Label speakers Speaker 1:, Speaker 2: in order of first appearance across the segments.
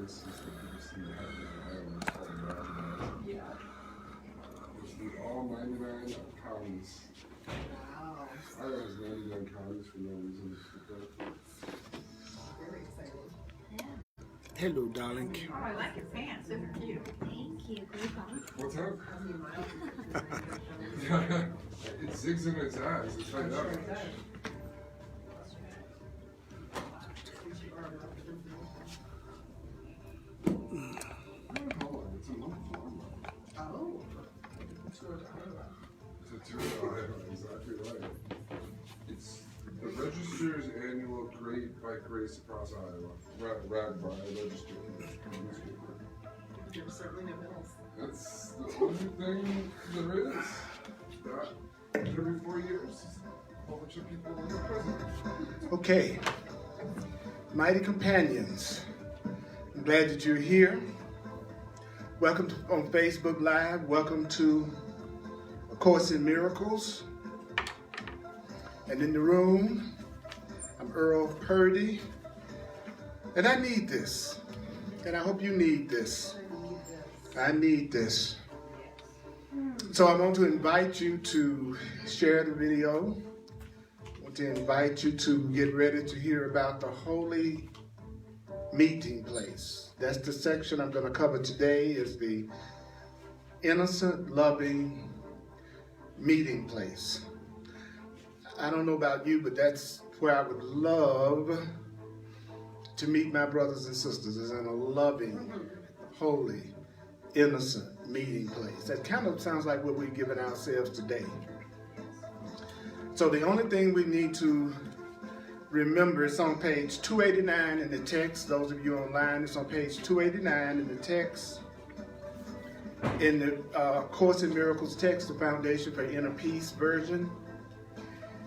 Speaker 1: this is the biggest thing that happened in Ireland. It's called imagination. Yeah. It's with all 99 counties. Wow. Ireland has 99 counties for no reason.
Speaker 2: Very exciting.
Speaker 3: Yeah.
Speaker 4: Hello, darling.
Speaker 2: Oh, I like your pants. Those are cute.
Speaker 3: Thank you.
Speaker 1: What's up? It zigs in its eyes. It's like that.
Speaker 2: Oh.
Speaker 1: It's a tour of Iowa, exactly right. It's the Register's annual Great Bike Race across Iowa. Rad by a registered newspaper.
Speaker 2: There's certainly no bills.
Speaker 1: That's the only thing there is. That every 4 years, a whole bunch of people in the president.
Speaker 4: Okay, mighty companions, I'm glad that you're here. Welcome on Facebook Live. Welcome to A Course in Miracles. And in the room, I'm Earl Purdy. And I need this. And I hope you need this. I need this. So I want to invite you to share the video. I want to invite you to get ready to hear about the holy meeting place. That's the section I'm going to cover today, is the innocent, loving meeting place. I don't know about you, but that's where I would love to meet my brothers and sisters, is in a loving, holy, innocent meeting place. That kind of sounds like what we're giving ourselves today. So the only thing we need to remember, it's on page 289 in the text. Those of you online, it's on page 289 in the text. In the Course in Miracles text, the Foundation for Inner Peace version.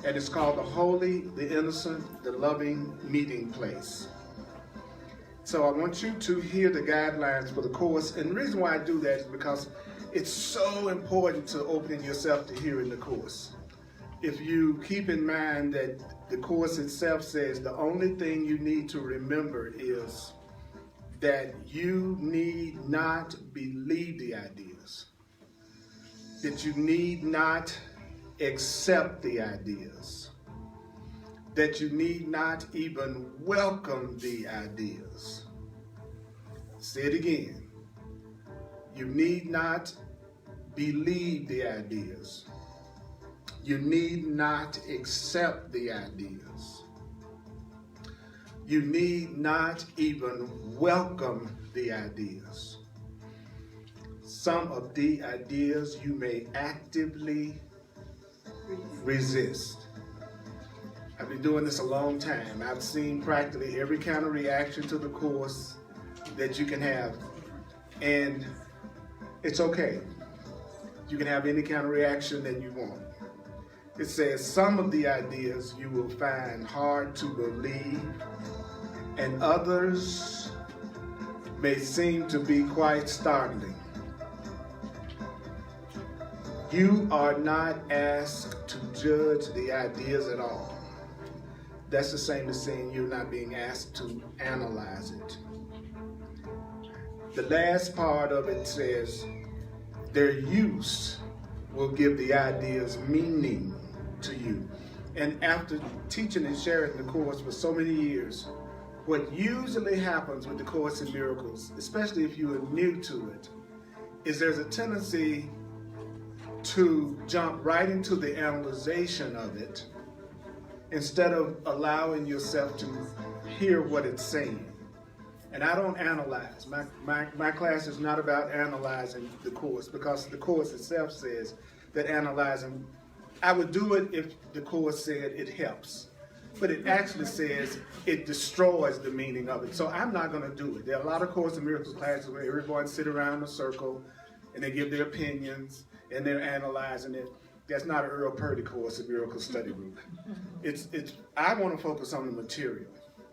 Speaker 4: And it's called the Holy, the Innocent, the Loving Meeting Place. So I want you to hear the guidelines for the Course. And the reason why I do that is because it's so important to opening yourself to hearing the Course. If you keep in mind that the Course itself says the only thing you need to remember is that you need not believe the ideas, that you need not accept the ideas, that you need not even welcome the ideas. Say it again. You need not believe the ideas. You need not accept the ideas. You need not even welcome the ideas. Some of the ideas you may actively resist. I've been doing this a long time. I've seen practically every kind of reaction to the Course that you can have. And it's okay. You can have any kind of reaction that you want. It says some of the ideas you will find hard to believe, and others may seem to be quite startling. You are not asked to judge the ideas at all. That's the same as saying you're not being asked to analyze it. The last part of it says their use will give the ideas meaning to you. And after teaching and sharing the Course for so many years, what usually happens with the Course in Miracles, especially if you are new to it, is there's a tendency to jump right into the analyzation of it instead of allowing yourself to hear what it's saying. And I don't analyze. My class is not about analyzing the Course, because the Course itself says that analyzing, I would do it if the Course said it helps. But it actually says it destroys the meaning of it. So I'm not going to do it. There are a lot of Course in Miracles classes where everyone sit around in a circle and they give their opinions and they're analyzing it. That's not an Earl Purdy Course in Miracles study group. I want to focus on the material.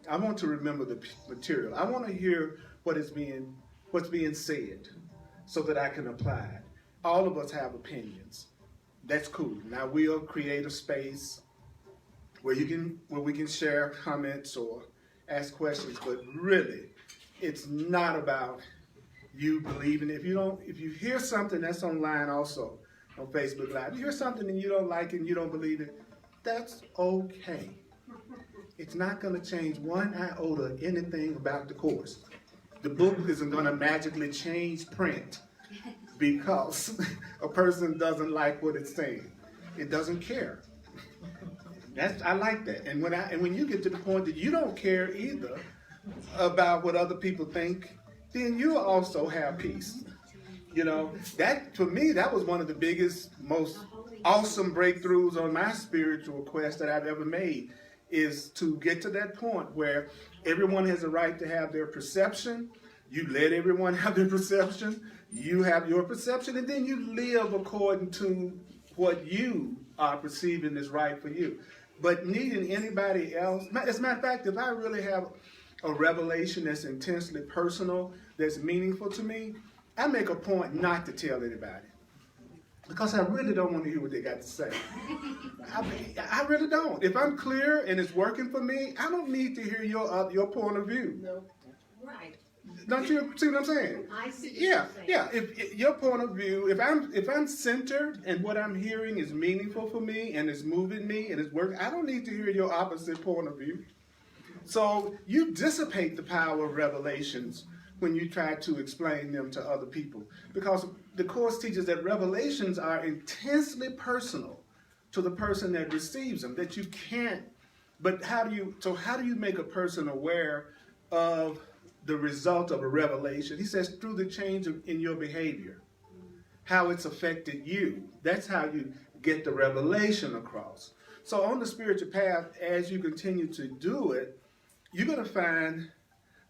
Speaker 4: I want to remember the material. I want to hear what's being said so that I can apply it. All of us have opinions. That's cool. Now we'll create a space where we can share comments or ask questions, but really, It's not about you believing. If you hear something that's online also on Facebook Live, you hear something and you don't like it and you don't believe it, that's okay. It's not going to change one iota anything about the course. The book isn't going to magically change print because a person doesn't like what it's saying. It doesn't care. I like that. And when you get to the point that you don't care either about what other people think, then you'll also have peace. You know, that for me, that was one of the biggest, most awesome breakthroughs on my spiritual quest that I've ever made, is to get to that point where everyone has a right to have their perception. You let everyone have their perception. You have your perception, and then you live according to what you are perceiving is right for you. But needing anybody else, as a matter of fact, if I really have a revelation that's intensely personal, that's meaningful to me, I make a point not to tell anybody. Because I really don't want to hear what they got to say. I really don't. If I'm clear and it's working for me, I don't need to hear your point of view.
Speaker 2: No. Right.
Speaker 4: Don't you see what I'm saying?
Speaker 2: I see what
Speaker 4: Yeah,
Speaker 2: you're saying.
Speaker 4: yeah. If your point of view, if I'm centered and what I'm hearing is meaningful for me and it's moving me and it's working, I don't need to hear your opposite point of view. So you dissipate the power of revelations when you try to explain them to other people, because the Course teaches that revelations are intensely personal to the person that receives them. That you can't. But how do you make a person aware of the result of a revelation? He says through the change in your behavior, how it's affected you. That's how you get the revelation across. So on the spiritual path, as you continue to do it, you're going to find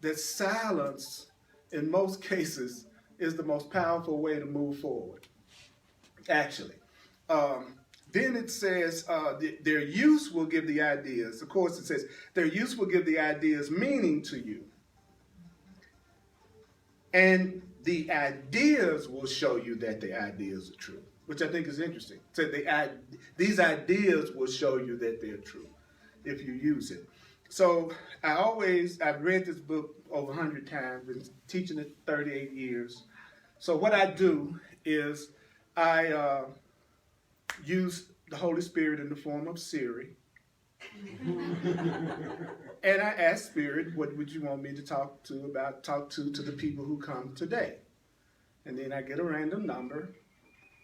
Speaker 4: that silence, in most cases, is the most powerful way to move forward, actually. Then it says their use will give the ideas. Of course, it says their use will give the ideas meaning to you. And the ideas will show you that the ideas are true, which I think is interesting. So these ideas will show you that they're true if you use it. So I've read this book over 100 times, been teaching it 38 years. So what I do is I use the Holy Spirit in the form of Siri. And I ask Spirit, what would you want me to talk to the people who come today? And then I get a random number,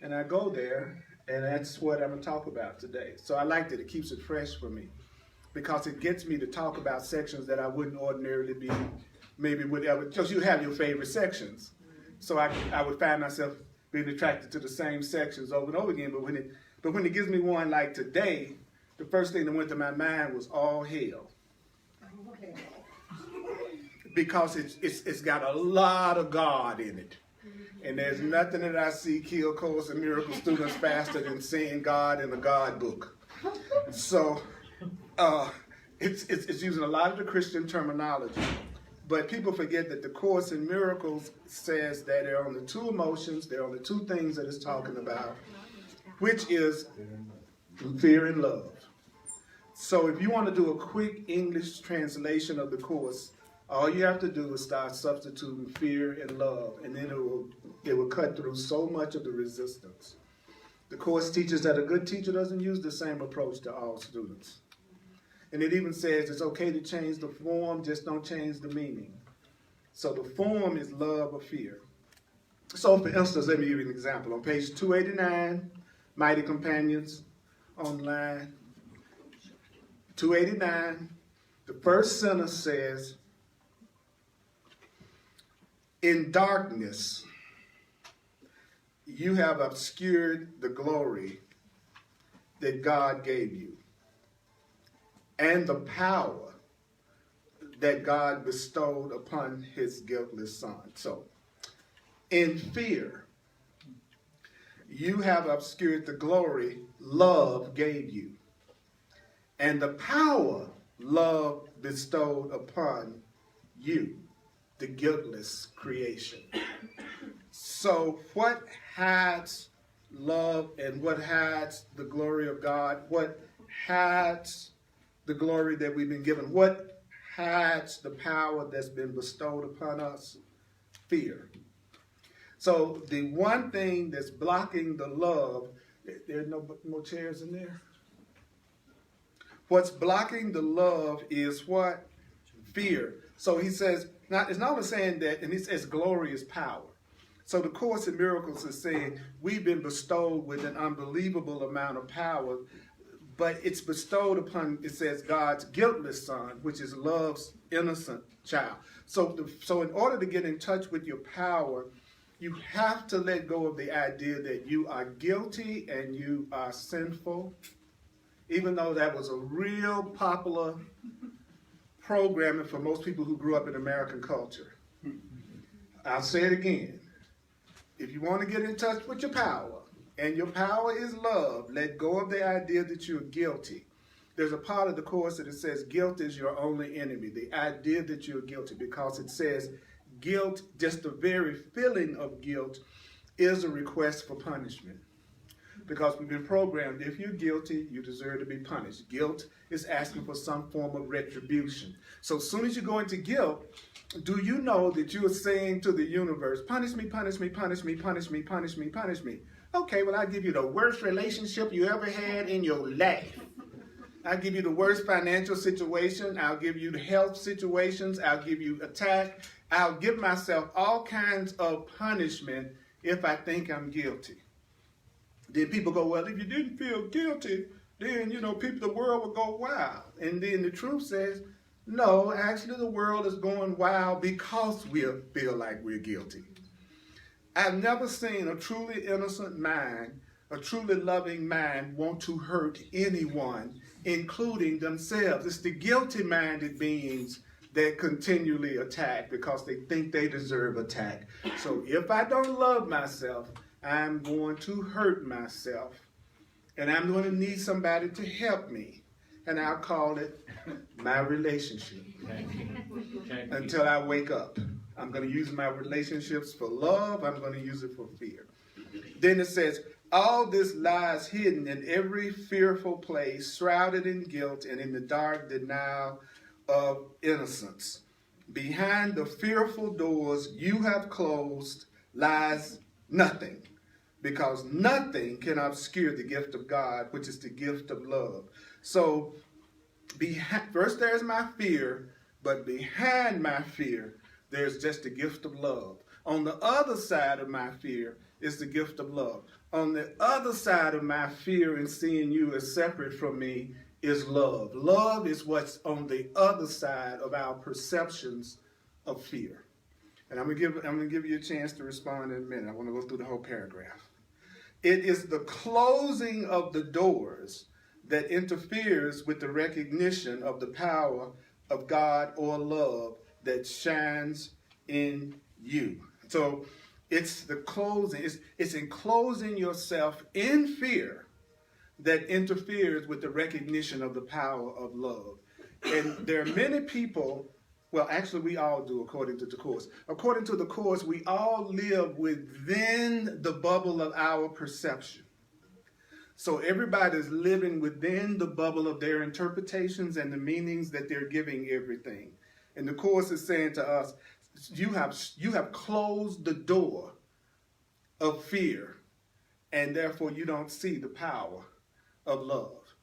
Speaker 4: and I go there, and that's what I'm going to talk about today. So I like that. It keeps it fresh for me, because it gets me to talk about sections that I wouldn't ordinarily be, maybe would ever, because you have your favorite sections. So I would find myself being attracted to the same sections over and over again. But when it gives me one like today, the first thing that went to my mind was all hell.
Speaker 2: Okay.
Speaker 4: Because it's got a lot of God in it. And there's nothing that I see kill Course in Miracles students faster than seeing God in a God book. So it's using a lot of the Christian terminology. But people forget that the Course in Miracles says that there are only two emotions, there are only two things that it's talking about, which is fear and love. So if you want to do a quick English translation of the Course, all you have to do is start substituting fear and love, and then it will cut through so much of the resistance. The Course teaches that a good teacher doesn't use the same approach to all students. And it even says it's okay to change the form, just don't change the meaning. So the form is love or fear. So for instance, let me give you an example. On page 289, Mighty Companions online, 289, the first sentence says, in darkness, you have obscured the glory that God gave you and the power that God bestowed upon his guiltless son. So, in fear, you have obscured the glory love gave you and the power love bestowed upon you, the guiltless creation. So what hides love and what hides the glory of God? What hides the glory that we've been given? What hides the power that's been bestowed upon us? Fear. So the one thing that's blocking the love, there are no more chairs in there? What's blocking the love is what? Fear. So he says, now it's not only saying that, and he says glory is power. So the Course in Miracles is saying we've been bestowed with an unbelievable amount of power, but it's bestowed upon, it says, God's guiltless son, which is love's innocent child. So in order to get in touch with your power, you have to let go of the idea that you are guilty and you are sinful, even though that was a real popular programming for most people who grew up in American culture. I'll say it again. If you want to get in touch with your power, and your power is love, let go of the idea that you're guilty. There's a part of the Course that it says guilt is your only enemy, the idea that you're guilty, because it says guilt, just the very feeling of guilt, is a request for punishment. Because we've been programmed, if you're guilty, you deserve to be punished. Guilt is asking for some form of retribution. So as soon as you go into guilt, do you know that you are saying to the universe, punish me, punish me, punish me, punish me, punish me, punish me. Okay, well, I'll give you the worst relationship you ever had in your life. I'll give you the worst financial situation. I'll give you the health situations. I'll give you attack. I'll give myself all kinds of punishment if I think I'm guilty. Then people go, well, if you didn't feel guilty, then, the world would go wild. And then the truth says, no, actually the world is going wild because we feel like we're guilty. I've never seen a truly innocent mind, a truly loving mind want to hurt anyone, including themselves. It's the guilty-minded beings that continually attack because they think they deserve attack. So if I don't love myself, I'm going to hurt myself. And I'm going to need somebody to help me. And I'll call it my relationship until I wake up. I'm going to use my relationships for love. I'm going to use it for fear. Then it says, all this lies hidden in every fearful place, shrouded in guilt and in the dark denial of innocence. Behind the fearful doors you have closed lies nothing, because nothing can obscure the gift of God, which is the gift of love. So first there's my fear, but behind my fear, there's just the gift of love. On the other side of my fear is the gift of love. On the other side of my fear in seeing you as separate from me is love. Love is what's on the other side of our perceptions of fear. And I'm gonna give you a chance to respond in a minute. I want to go through the whole paragraph. It is the closing of the doors that interferes with the recognition of the power of God or love that shines in you. So it's the closing, it's enclosing yourself in fear that interferes with the recognition of the power of love. And there are many people, well, actually we all do according to the Course. According to the Course, we all live within the bubble of our perception. So everybody's living within the bubble of their interpretations and the meanings that they're giving everything. And the Course is saying to us, you have closed the door of fear, and therefore you don't see the power of love.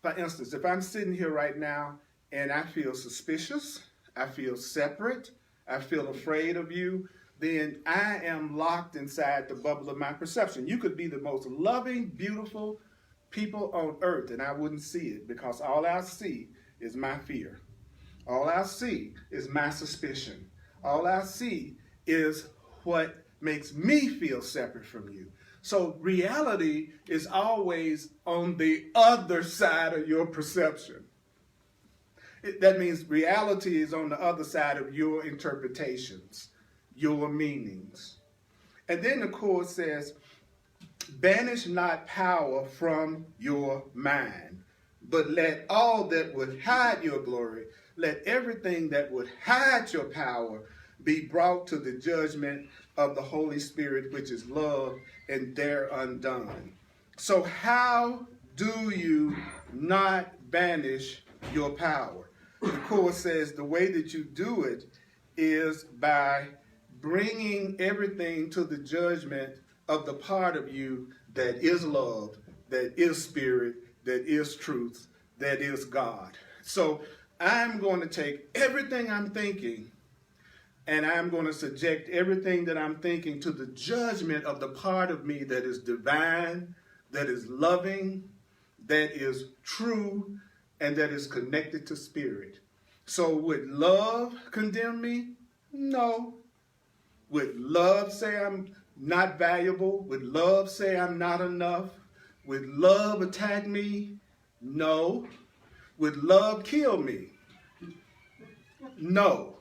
Speaker 4: For instance, if I'm sitting here right now and I feel suspicious, I feel separate, I feel afraid of you, then I am locked inside the bubble of my perception. You could be the most loving, beautiful people on earth, and I wouldn't see it because all I see is my fear. All I see is my suspicion. All I see is what makes me feel separate from you. So reality is always on the other side of your perception. That means reality is on the other side of your interpretations, your meanings. And then the Course says, banish not power from your mind, but let all that would hide your glory, let everything that would hide your power be brought to the judgment of the Holy Spirit, which is love, and there undone. So how do you not banish your power? the Course says the way that you do it is by bringing everything to the judgment of the part of you that is love, that is spirit, that is truth, that is God. So I'm going to take everything I'm thinking and I'm going to subject everything that I'm thinking to the judgment of the part of me that is divine, that is loving, that is true, and that is connected to spirit. So would love condemn me? No. Would love say I'm not valuable? Would love say I'm not enough? Would love attack me? No. Would love kill me? No.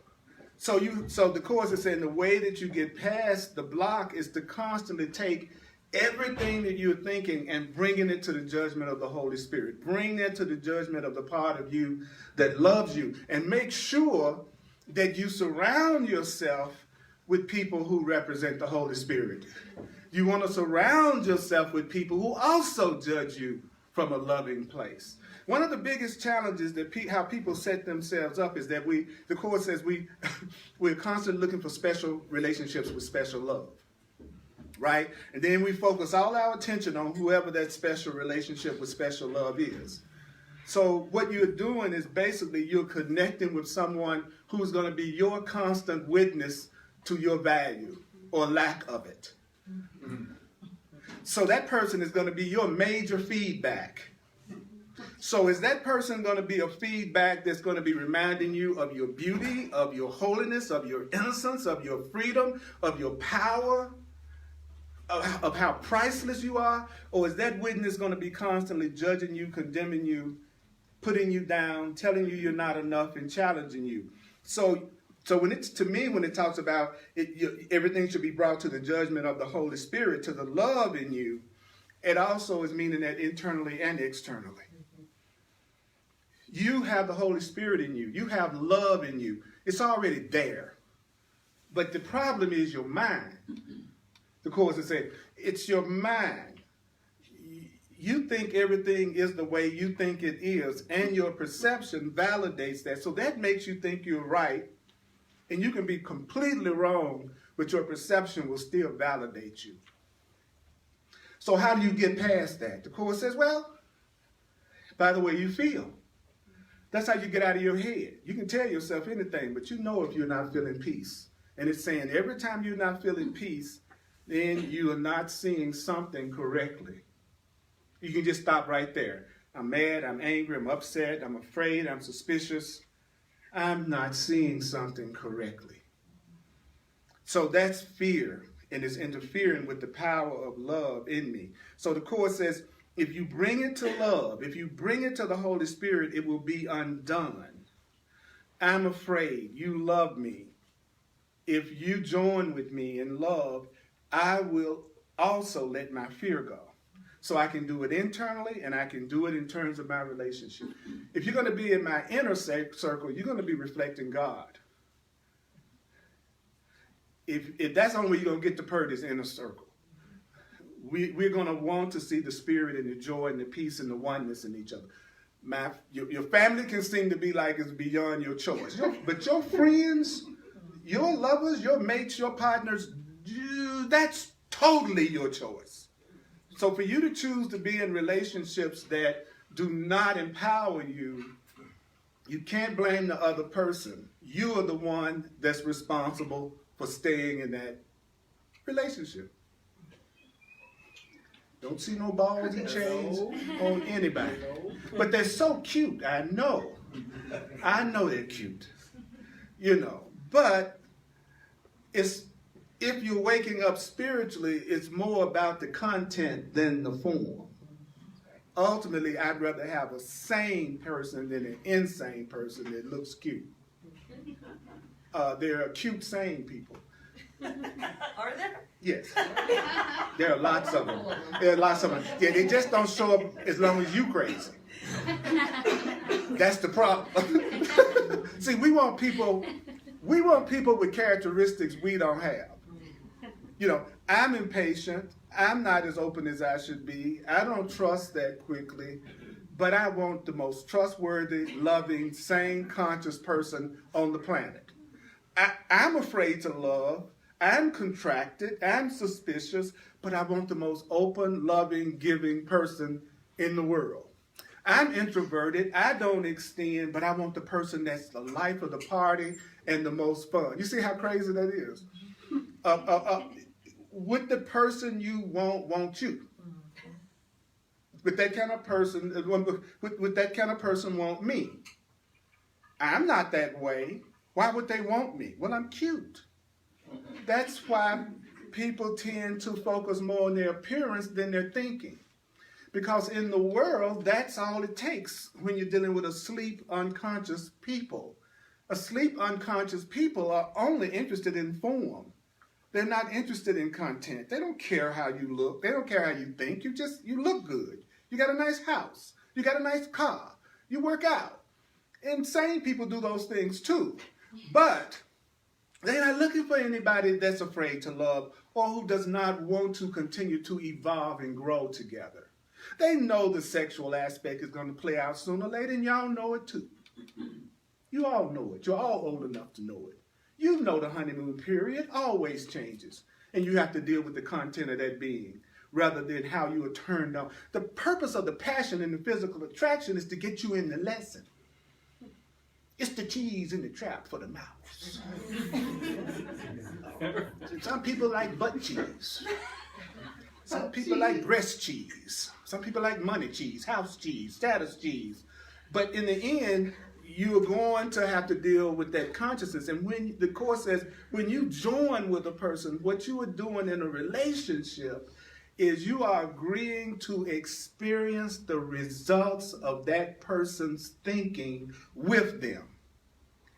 Speaker 4: So the Course is saying the way that you get past the block is to constantly take everything that you're thinking and bringing it to the judgment of the Holy Spirit. Bring it to the judgment of the part of you that loves you. And make sure that you surround yourself with people who represent the Holy Spirit. You want to surround yourself with people who also judge you from a loving place. One of the biggest challenges that how people set themselves up is that the Course says we're constantly looking for special relationships with special love, right? And then we focus all our attention on whoever that special relationship with special love is. So what you're doing is basically you're connecting with someone who's going to be your constant witness to your value or lack of it. So that person is going to be your major feedback. So is that person going to be a feedback that's going to be reminding you of your beauty, of your holiness, of your innocence, of your freedom, of your power, of how priceless you are? Or is that witness going to be constantly judging you, condemning you, putting you down, telling you you're not enough, and challenging you? So when it talks about everything should be brought to the judgment of the Holy Spirit, to the love in you, it also is meaning that internally and externally. You have the Holy Spirit in you. You have love in you. It's already there. But the problem is your mind. The Course is saying, it's your mind. You think everything is the way you think it is, and your perception validates that. So that makes you think you're right, and you can be completely wrong, but your perception will still validate you. So how do you get past that? The Course says, well, by the way you feel. That's how you get out of your head. You can tell yourself anything, but you know if you're not feeling peace. And it's saying every time you're not feeling peace, then you are not seeing something correctly. You can just stop right there. I'm mad, I'm angry, I'm upset, I'm afraid, I'm suspicious. I'm not seeing something correctly. So that's fear, and it's interfering with the power of love in me. So the Course says, if you bring it to love, if you bring it to the Holy Spirit, it will be undone. I'm afraid. You love me. If you join with me in love, I will also let my fear go. So I can do it internally and I can do it in terms of my relationship. If you're going to be in my inner circle, you're going to be reflecting God. If that's the only way you're going to get to Purdy's inner circle. We're going to want to see the spirit and the joy and the peace and the oneness in each other. Your family can seem to be like it's beyond your choice. But your friends, your lovers, your mates, your partners, that's totally your choice. So for you to choose to be in relationships that do not empower you, you can't blame the other person. You are the one that's responsible for staying in that relationship. Don't see no balls and chains on anybody. But they're so cute, I know. I know they're cute. But if you're waking up spiritually, it's more about the content than the form. Ultimately, I'd rather have a sane person than an insane person that looks cute. There are cute, sane people.
Speaker 2: Are there?
Speaker 4: Yes. There are lots of them. Yeah, they just don't show up as long as you crazy. That's the problem. See, we want people with characteristics we don't have. I'm impatient. I'm not as open as I should be. I don't trust that quickly. but I want the most trustworthy, loving, sane, conscious person on the planet. I'm afraid to love. I'm contracted. I'm suspicious, but I want the most open, loving, giving person in the world. I'm introverted. I don't extend, but I want the person that's the life of the party and the most fun. You see how crazy that is? Would the person you want you? Would that kind of person, would that kind of person want me? I'm not that way. Why would they want me? Well, I'm cute. That's why people tend to focus more on their appearance than their thinking. Because in the world, that's all it takes when you're dealing with asleep, unconscious people. Asleep, unconscious people are only interested in form. They're not interested in content. They don't care how you look. They don't care how you think. You look good. You got a nice house. You got a nice car. You work out. Insane people do those things too. But they're not looking for anybody that's afraid to love or who does not want to continue to evolve and grow together. They know the sexual aspect is going to play out sooner or later, and y'all know it too. You all know it. You're all old enough to know it. You know the honeymoon period always changes, and you have to deal with the content of that being rather than how you are turned on. The purpose of the passion and the physical attraction is to get you in the lesson. It's the cheese in the trap for the mouse. Some people like butt cheese. Some people like breast cheese. Some people like money cheese, house cheese, status cheese. But in the end, you're going to have to deal with that consciousness. And when the Course says, when you join with a person, what you are doing in a relationship is you are agreeing to experience the results of that person's thinking with them.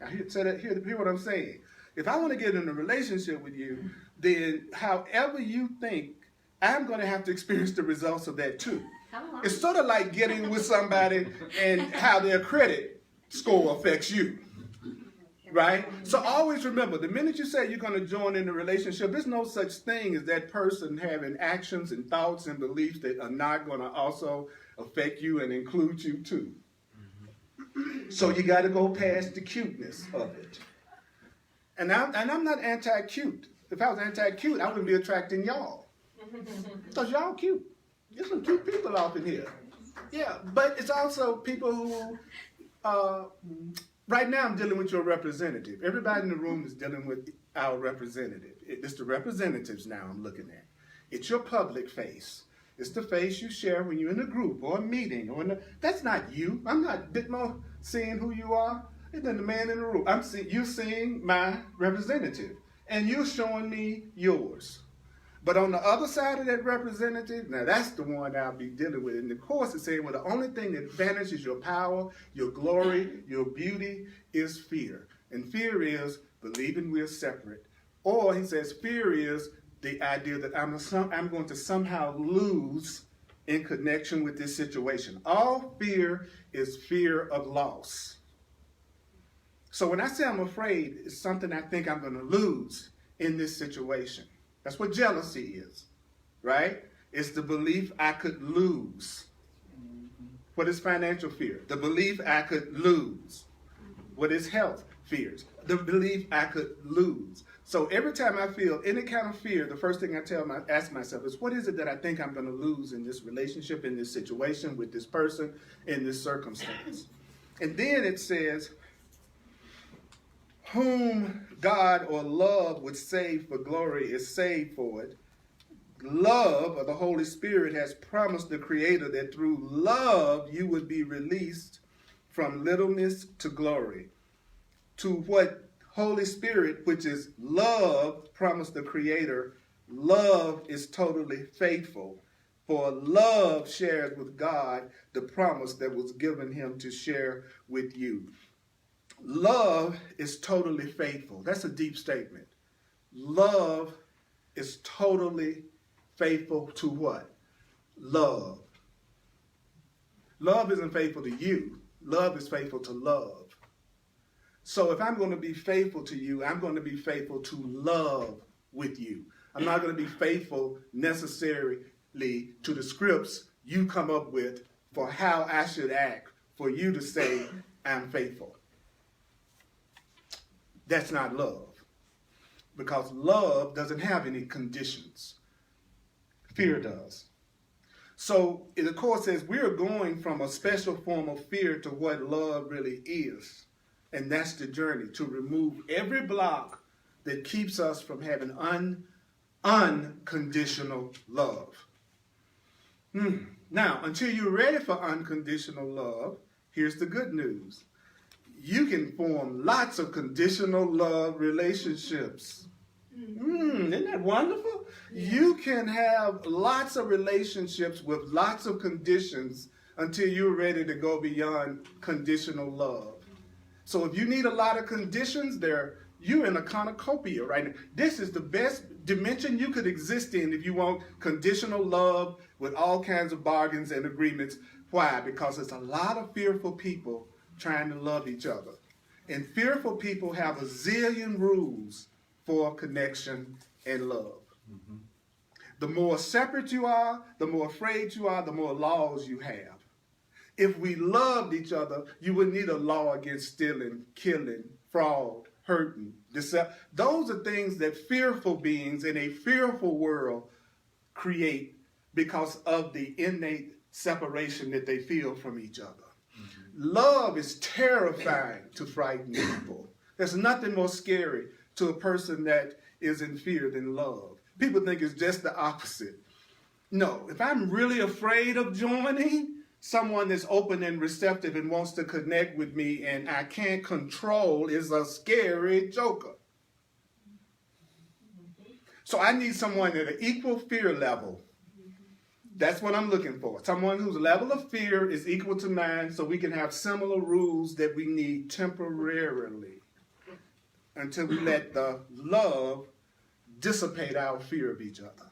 Speaker 4: Now, hear what I'm saying. If I want to get in a relationship with you, then however you think, I'm going to have to experience the results of that too. It's sort of like getting with somebody and how their credit score affects you, right? So always remember, the minute you say you're going to join in a relationship, there's no such thing as that person having actions and thoughts and beliefs that are not going to also affect you and include you too. So you got to go past the cuteness of it. And I'm not anti-cute. If I was anti-cute, I wouldn't be attracting y'all. Because y'all cute. There's some cute people off in here. Yeah, but it's also people who, right now I'm dealing with your representative. Everybody in the room is dealing with our representative. It's the representatives now I'm looking at. It's your public face. It's the face you share when you're in a group or a meeting. That's not you. I'm not Bitmo seeing who you are. It's the man in the room. You seeing my representative. And you're showing me yours. But on the other side of that representative, now that's the one I'll be dealing with. And the Course is saying, well, the only thing that vanishes your power, your glory, your beauty is fear. And fear is believing we're separate. Or he says fear is the idea that I'm going to somehow lose in connection with this situation. All fear is fear of loss. So when I say I'm afraid, it's something I think I'm going to lose in this situation. That's what jealousy is, right? It's the belief I could lose. What is financial fear? The belief I could lose. What is health fears? The belief I could lose. So every time I feel any kind of fear, the first thing I ask myself is, what is it that I think I'm going to lose in this relationship, in this situation, with this person, in this circumstance? And then it says, whom God or love would save for glory is saved for it. Love of the Holy Spirit has promised the Creator that through love you would be released from littleness to glory. To what Holy Spirit, which is love, promised the Creator, love is totally faithful. For love shares with God the promise that was given him to share with you. Love is totally faithful. That's a deep statement. Love is totally faithful to what? Love. Love isn't faithful to you. Love is faithful to love. So if I'm going to be faithful to you, I'm going to be faithful to love with you. I'm not going to be faithful necessarily to the scripts you come up with for how I should act for you to say I'm faithful. That's not love. Because love doesn't have any conditions. Fear does. So the Course says we're going from a special form of fear to what love really is. And that's the journey, to remove every block that keeps us from having unconditional love. Now, until you're ready for unconditional love, here's the good news. You can form lots of conditional love relationships. Isn't that wonderful? Yeah. You can have lots of relationships with lots of conditions until you're ready to go beyond conditional love. So if you need a lot of conditions, you're in a cornucopia right now. This is the best dimension you could exist in if you want conditional love with all kinds of bargains and agreements. Why? Because there's a lot of fearful people trying to love each other. And fearful people have a zillion rules for connection and love. Mm-hmm. The more separate you are, the more afraid you are, the more laws you have. If we loved each other, you wouldn't need a law against stealing, killing, fraud, hurting, deception. Those are things that fearful beings in a fearful world create because of the innate separation that they feel from each other. Mm-hmm. Love is terrifying to frightened people. There's nothing more scary to a person that is in fear than love. People think it's just the opposite. No, if I'm really afraid of joining someone that's open and receptive and wants to connect with me and I can't control, is a scary joker. So I need someone at an equal fear level. That's what I'm looking for. Someone whose level of fear is equal to mine so we can have similar rules that we need temporarily until we let the love dissipate our fear of each other.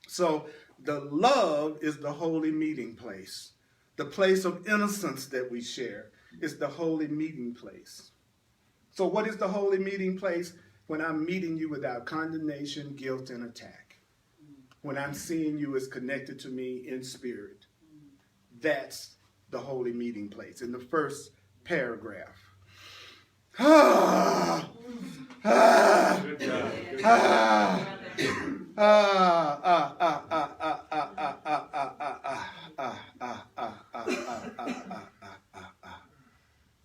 Speaker 4: So the love is the holy meeting place. The place of innocence that we share is the holy meeting place. So what is the holy meeting place? When I'm meeting you without condemnation, guilt, and attack. When I'm seeing you as connected to me in spirit. That's the holy meeting place. In the first paragraph.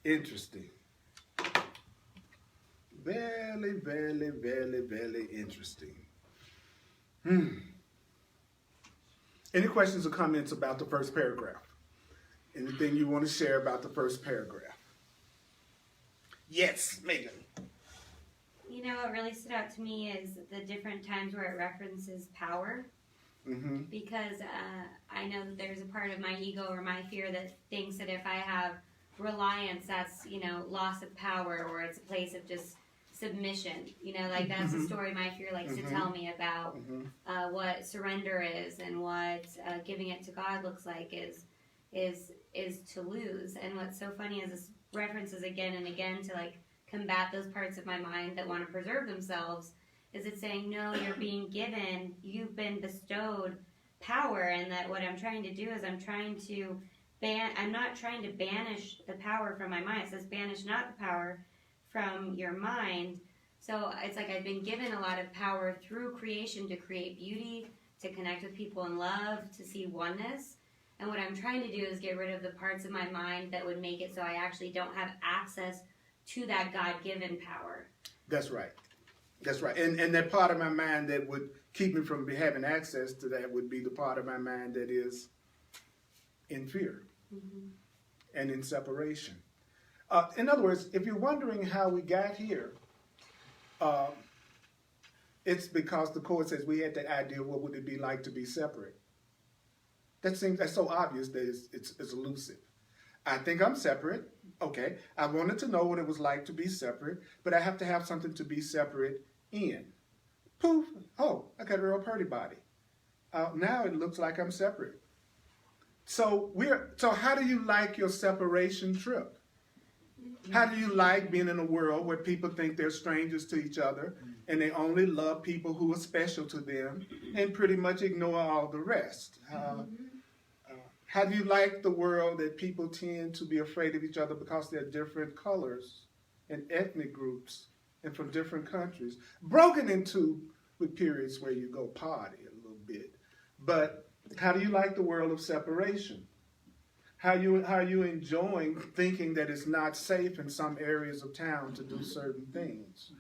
Speaker 4: Interesting. Very, very, very, very interesting. Any questions or comments about the first paragraph? Anything you want to share about the first paragraph? Yes, Megan.
Speaker 3: You know, what really stood out to me is the different times where it references power. Mm-hmm. Because I know that there's a part of my ego or my fear that thinks that if I have reliance, that's, loss of power, or it's a place of just submission. Like that's a story my fear likes to tell me about what surrender is and what giving it to God looks like is to lose. And what's so funny is this references again and again to like combat those parts of my mind that want to preserve themselves. Is it saying, no, you've been bestowed power, and that what I'm trying to do is I'm not trying to banish the power from my mind. It says banish not the power from your mind. So it's like I've been given a lot of power through creation to create beauty, to connect with people in love, to see oneness. And what I'm trying to do is get rid of the parts of my mind that would make it so I actually don't have access to that God-given power.
Speaker 4: That's right. That's right. And that part of my mind that would keep me from having access to that would be the part of my mind that is in fear and in separation. In other words, if you're wondering how we got here, it's because the Course says we had the idea, what would it be like to be separate? That's so obvious that it's elusive. I think I'm separate. Okay, I wanted to know what it was like to be separate, but I have to have something to be separate in. Poof! Oh, I got an Earl Purdy body. Now it looks like I'm separate. So how do you like your separation trip? How do you like being in a world where people think they're strangers to each other and they only love people who are special to them and pretty much ignore all the rest? How do you like the world that people tend to be afraid of each other because they're different colors and ethnic groups and from different countries? Broken into with periods where you go party a little bit. But how do you like the world of separation? How are you enjoying thinking that it's not safe in some areas of town to do certain things?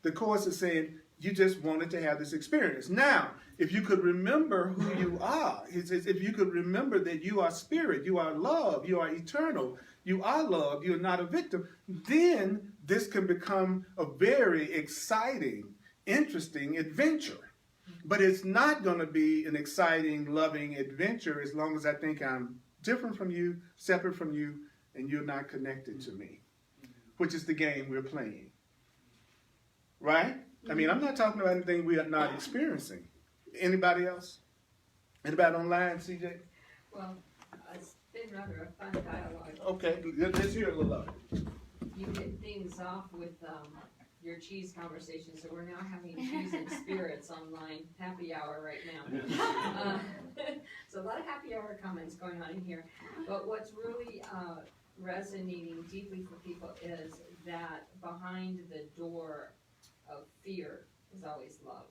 Speaker 4: The Course is saying you just wanted to have this experience. Now, if you could remember who you are, it says if you could remember that you are spirit, you are love, you are eternal, you are love, you're not a victim, then this can become a very exciting, interesting adventure. But it's not going to be an exciting, loving adventure as long as I think I'm different from you, separate from you, and you're not connected to me, which is the game we're playing. Right? I mean, I'm not talking about anything we are not experiencing. Anybody else? Anybody online, CJ?
Speaker 2: Well, it's been rather a fun dialogue.
Speaker 4: Okay, let's hear a little of it.
Speaker 2: You hit things off with your cheese conversation, so we're now having cheese and spirits online happy hour right now. So a lot of happy hour comments going on in here. But what's really resonating deeply for people is that behind the door of fear is always love.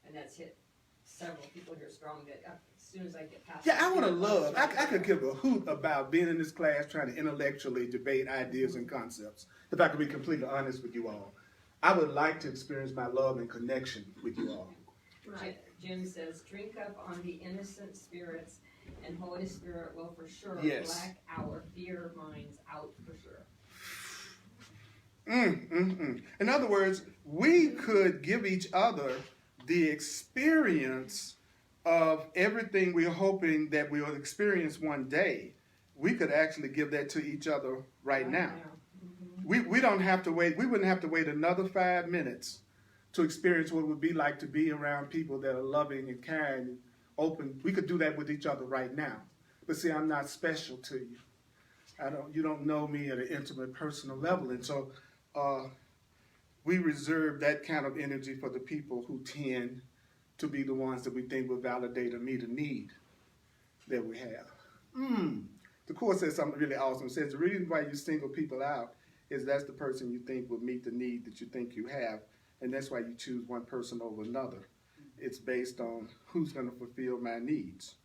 Speaker 2: And that's hit several people here strong that as soon as I get past
Speaker 4: Yeah, I want to love. I could give a hoot about being in this class trying to intellectually debate ideas and concepts. If I could be completely honest with you all, I would like to experience my love and connection with you all.
Speaker 2: Right. Jim says, drink up on the innocent spirits, and Holy Spirit will for sure black our fear minds out for sure.
Speaker 4: In other words, we could give each other the experience of everything we're hoping that we'll experience one day. We could actually give that to each other right now. We don't have to wait. We wouldn't have to wait another 5 minutes to experience what it would be like to be around people that are loving and kind and open. We could do that with each other right now. But see, I'm not special to you. You don't know me at an intimate, personal level. And so we reserve that kind of energy for the people who tend to be the ones that we think will validate or meet a need that we have. The Course says something really awesome. It says the reason why you single people out is that's the person you think will meet the need that you think you have, and that's why you choose one person over another. It's based on who's going to fulfill my needs.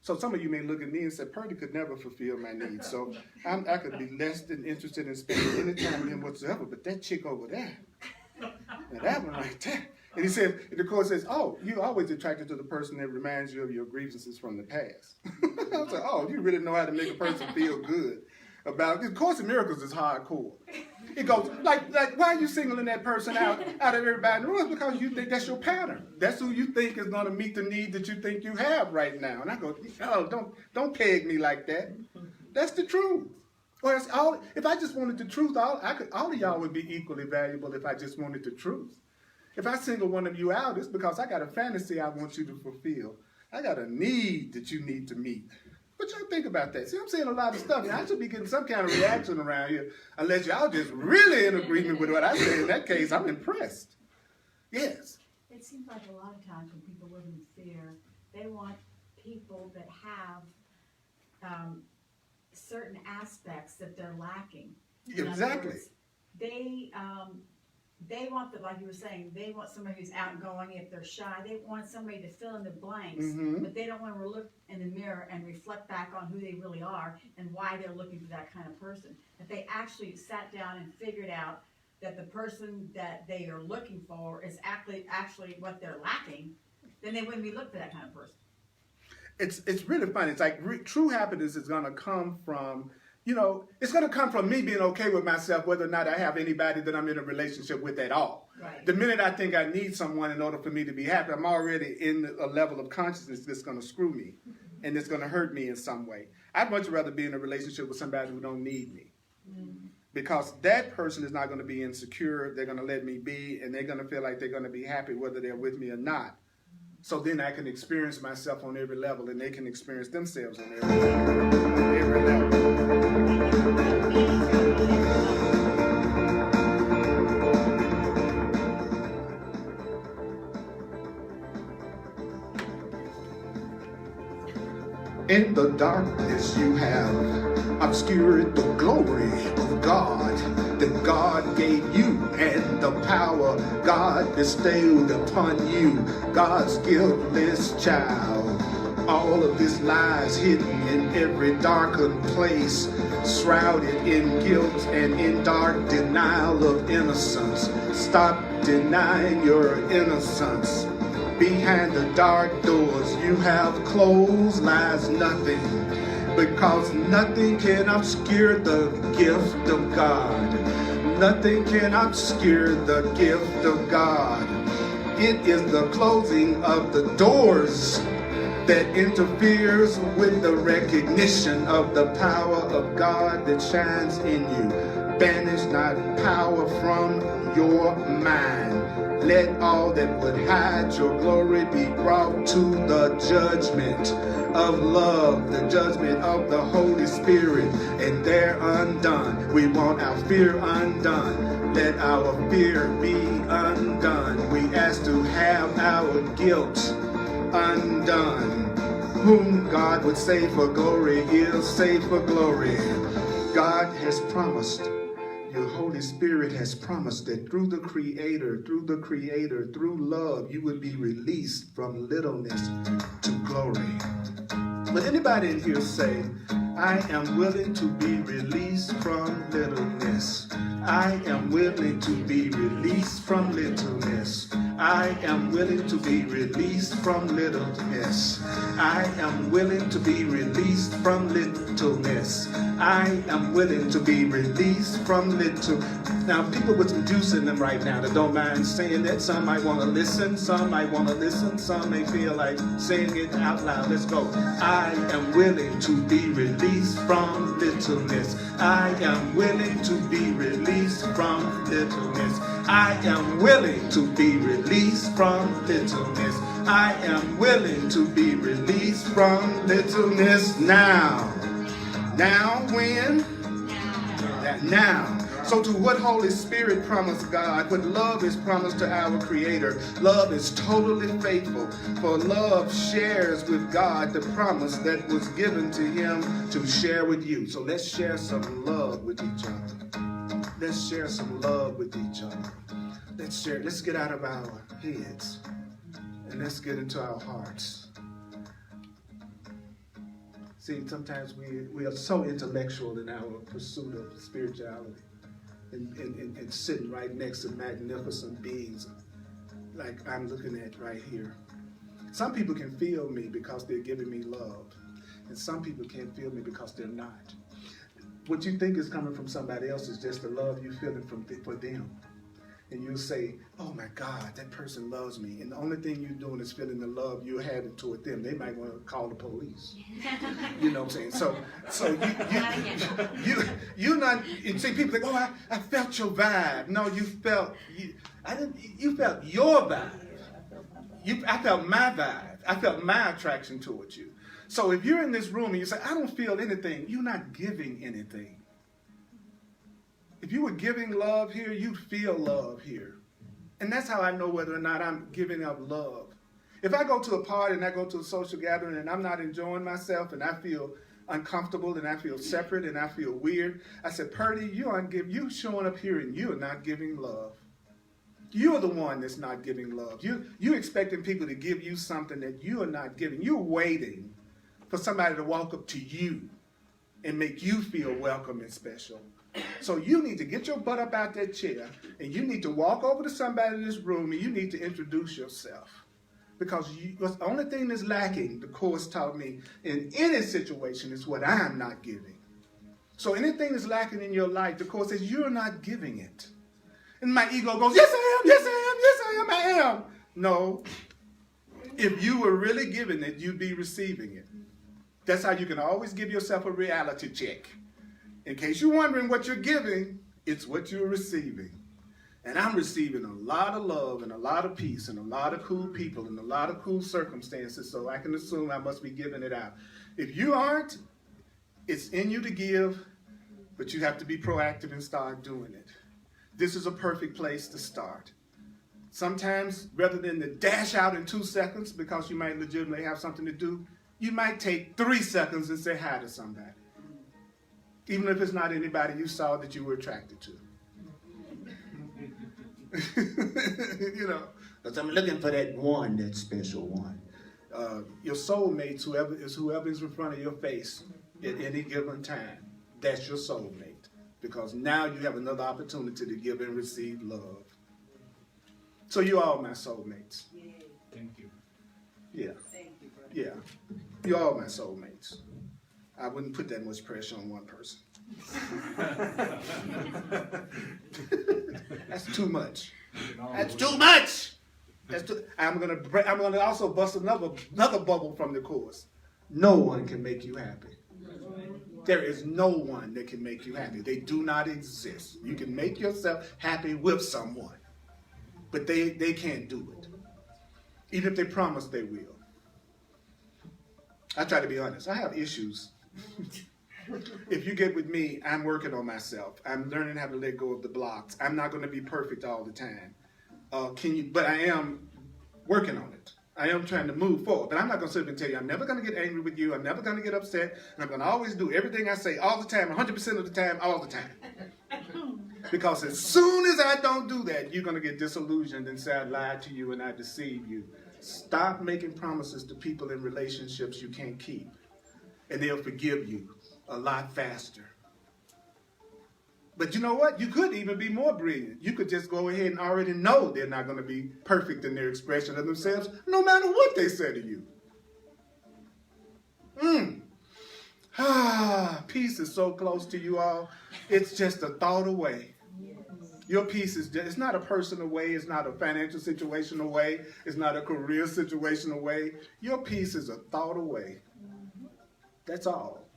Speaker 4: So some of you may look at me and say, Purdy could never fulfill my needs, so I could be less than interested in spending any time with him whatsoever, but that chick over there, now that one right there. And he said, the Course says, oh, you're always attracted to the person that reminds you of your grievances from the past. I was like, oh, you really know how to make a person feel good about it. Course in Miracles is hardcore. It goes, like, why are you singling that person out of everybody in the room? Because you think that's your pattern. That's who you think is going to meet the need that you think you have right now. And I go, oh, don't peg me like that. That's the truth. Or if I just wanted the truth, all of y'all would be equally valuable if I just wanted the truth. If I single one of you out, it's because I got a fantasy I want you to fulfill. I got a need that you need to meet. What y'all think about that? See, I'm saying a lot of stuff. I should be getting some kind of reaction around here, unless y'all just really in agreement with what I say. In that case, I'm impressed. Yes.
Speaker 5: It seems like a lot of times when people live in fear, they want people that have certain aspects that they're lacking. In
Speaker 4: Exactly.
Speaker 5: other words, they want like you were saying, they want somebody who's outgoing. If they're shy, they want somebody to fill in the blanks, but they don't want to look in the mirror and reflect back on who they really are and why they're looking for that kind of person. If they actually sat down and figured out that the person that they are looking for is actually what they're lacking, then they wouldn't be looking for that kind of person.
Speaker 4: It's really funny. It's like true happiness is going to come from, it's going to come from me being okay with myself, whether or not I have anybody that I'm in a relationship with at all.
Speaker 5: Right.
Speaker 4: The minute I think I need someone in order for me to be happy, I'm already in a level of consciousness that's going to screw me and it's going to hurt me in some way. I'd much rather be in a relationship with somebody who don't need me. Because that person is not going to be insecure. They're going to let me be, and they're going to feel like they're going to be happy whether they're with me or not. So then I can experience myself on every level, and they can experience themselves on every level. In the darkness you have obscured the glory of God that God gave you and the power God bestowed upon you, God's guiltless child. All of this lies hidden in every darkened place, shrouded in guilt and in dark denial of innocence. Stop denying your innocence. Behind the dark doors you have closed lies nothing, because nothing can obscure the gift of God. Nothing can obscure the gift of God. It is the closing of the doors that interferes with the recognition of the power of God that shines in you. Banish not power from your mind. Let all that would hide your glory be brought to the judgment of love, the judgment of the Holy Spirit, and they're undone. We want our fear undone. Let our fear be undone. We ask to have our guilt undone. Whom God would save for glory is saved for glory. God has promised, your Holy Spirit has promised that through the Creator, through love, you would be released from littleness to glory. Would anybody in here say, I am willing to be released from littleness? I am willing to be released from littleness. I am willing to be released from littleness. I am willing to be released from littleness. I am willing to be released from little. Now, people with some juice in them right now that don't mind saying that. Some might want to listen, some might want to listen, some may feel like saying it out loud. Let's go. I am willing to be released from littleness. I am willing to be released from littleness. I am willing to be released from littleness. I am willing to be released from littleness now. Now when? Now. So to what Holy Spirit promised God, what love is promised to our Creator, love is totally faithful. For love shares with God the promise that was given to him to share with you. So let's share some love with each other. Let's share some love with each other. Let's get out of our heads and let's get into our hearts. See, sometimes we are so intellectual in our pursuit of spirituality and sitting right next to magnificent beings like I'm looking at right here. Some people can feel me because they're giving me love, and some people can't feel me because they're not. What you think is coming from somebody else is just the love you're feeling for them. And you'll say, oh my God, that person loves me. And the only thing you're doing is feeling the love you're having toward them. They might want to call the police. You know what I'm saying? So you're not, and see, people think, oh, I felt your vibe. No, you felt your vibe. I felt my vibe. I felt my attraction towards you. So if you're in this room and you say, I don't feel anything, you're not giving anything. If you were giving love here, you'd feel love here. And that's how I know whether or not I'm giving up love. If I go to a party and I go to a social gathering and I'm not enjoying myself and I feel uncomfortable and I feel separate and I feel weird, I said, Purdy, you showing up here and you're not giving love. You're the one that's not giving love. You're expecting people to give you something that you are not giving. You're waiting for somebody to walk up to you and make you feel welcome and special. So you need to get your butt up out that chair and you need to walk over to somebody in this room and you need to introduce yourself. Because the only thing that's lacking, the Course taught me, in any situation is what I'm not giving. So anything that's lacking in your life, the Course says you're not giving it. And my ego goes, yes I am, yes I am, yes I am, I am. No. If you were really giving it, you'd be receiving it. That's how you can always give yourself a reality check. In case you're wondering what you're giving, it's what you're receiving. And I'm receiving a lot of love and a lot of peace and a lot of cool people and a lot of cool circumstances, so I can assume I must be giving it out. If you aren't, it's in you to give, but you have to be proactive and start doing it. This is a perfect place to start. Sometimes, rather than to dash out in 2 seconds because you might legitimately have something to do, you might take 3 seconds and say hi to somebody. Even if it's not anybody you saw that you were attracted to. You know, because I'm looking for that one, that special one. Your soulmates, whoever is in front of your face at any given time, that's your soulmate. Because now you have another opportunity to give and receive love. So you all my soulmates.
Speaker 6: Thank you.
Speaker 4: Yeah.
Speaker 5: Thank you, brother.
Speaker 4: Yeah. You're all my soulmates. I wouldn't put that much pressure on one person. That's too much. That's too much. I'm gonna also bust another bubble from the course. No one can make you happy. There is no one that can make you happy. They do not exist. You can make yourself happy with someone, but they can't do it. Even if they promise they will. I try to be honest. I have issues. If you get with me, I'm working on myself. I'm learning how to let go of the blocks. I'm not going to be perfect all the time. But I am working on it. I am trying to move forward. But I'm not going to sit up and tell you, I'm never going to get angry with you. I'm never going to get upset. And I'm going to always do everything I say all the time, 100% of the time, all the time. Because as soon as I don't do that, you're going to get disillusioned and say I lied to you and I deceived you. Stop making promises to people in relationships you can't keep. And they'll forgive you a lot faster. But you know what? You could even be more brilliant. You could just go ahead and already know they're not going to be perfect in their expression of themselves, no matter what they say to you. Peace is so close to you all. It's just a thought away. Your peace is just, it's not a person away. It's not a financial situation away. It's not a career situation away. Your peace is a thought away. That's all.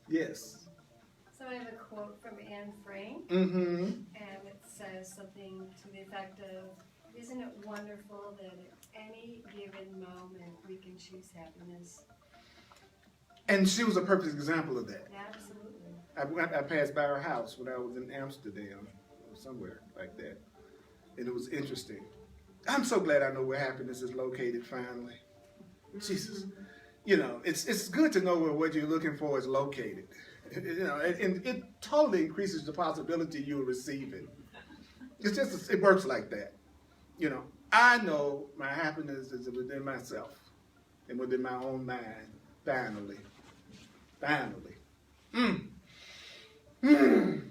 Speaker 4: Yes.
Speaker 7: So I have a quote from Anne Frank,
Speaker 4: Mm-hmm.
Speaker 7: and it says something to the effect of, "Isn't it wonderful that at any given moment we can choose happiness?"
Speaker 4: And she was a perfect example of that.
Speaker 7: Absolutely.
Speaker 4: I passed by her house when I was in Amsterdam, or somewhere like that, and it was interesting. I'm so glad I know where happiness is located finally. Jesus. You know, it's good to know where what you're looking for is located. You know, and it totally increases the possibility you'll receive it. It works like that. You know, I know my happiness is within myself and within my own mind. Finally.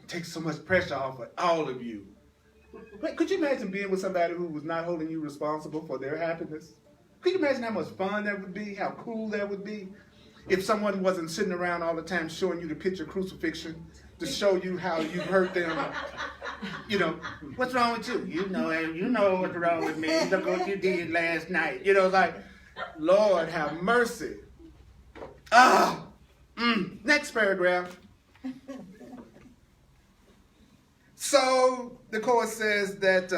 Speaker 4: Takes so much pressure off of all of you. Wait, could you imagine being with somebody who was not holding you responsible for their happiness? Could you imagine how much fun that would be? How cool that would be? If someone wasn't sitting around all the time showing you the picture crucifixion to show you how you hurt them. You know, what's wrong with you? You know what's wrong with me. Look what you did last night. You know, like, Lord have mercy. Next paragraph. So the Course says that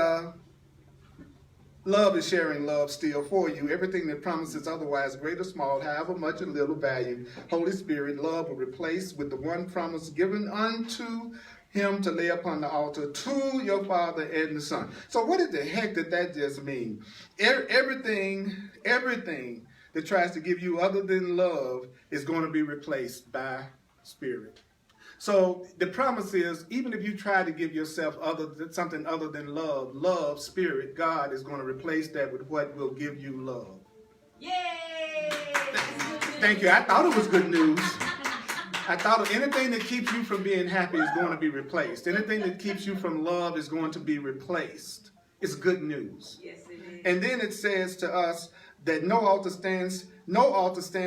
Speaker 4: love is sharing love still for you. Everything that promises otherwise, great or small, however much or little value, Holy Spirit, love will replace with the one promise given unto him to lay upon the altar to your Father and the Son. So what the heck did that just mean? Everything that tries to give you other than love is going to be replaced by Spirit. So the promise is, even if you try to give yourself something other than love, Spirit, God is going to replace that with what will give you love.
Speaker 5: Yay!
Speaker 4: Thank you. I thought it was good news. I thought anything that keeps you from being happy is going to be replaced. Anything that keeps you from love is going to be replaced. It's good news.
Speaker 5: Yes, it is.
Speaker 4: And then it says to us that no altar stands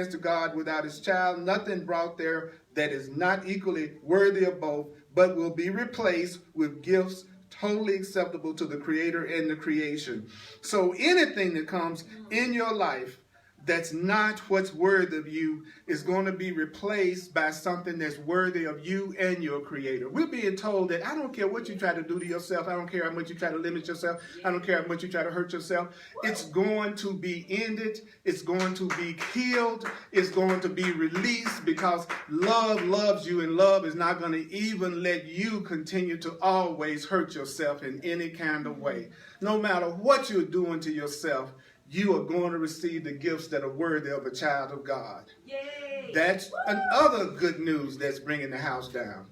Speaker 4: to God without his child, nothing brought there that is not equally worthy of both, but will be replaced with gifts totally acceptable to the Creator and the creation. So anything that comes in your life that's not what's worthy of you is going to be replaced by something that's worthy of you and your Creator. We're being told that I don't care what you try to do to yourself. I don't care how much you try to limit yourself. I don't care how much you try to hurt yourself. It's going to be ended. It's going to be healed. It's going to be released because love loves you, and love is not going to even let you continue to always hurt yourself in any kind of way. No matter what you're doing to yourself, you are going to receive the gifts that are worthy of a child of God.
Speaker 2: Yay!
Speaker 4: That's another good news that's bringing the house down.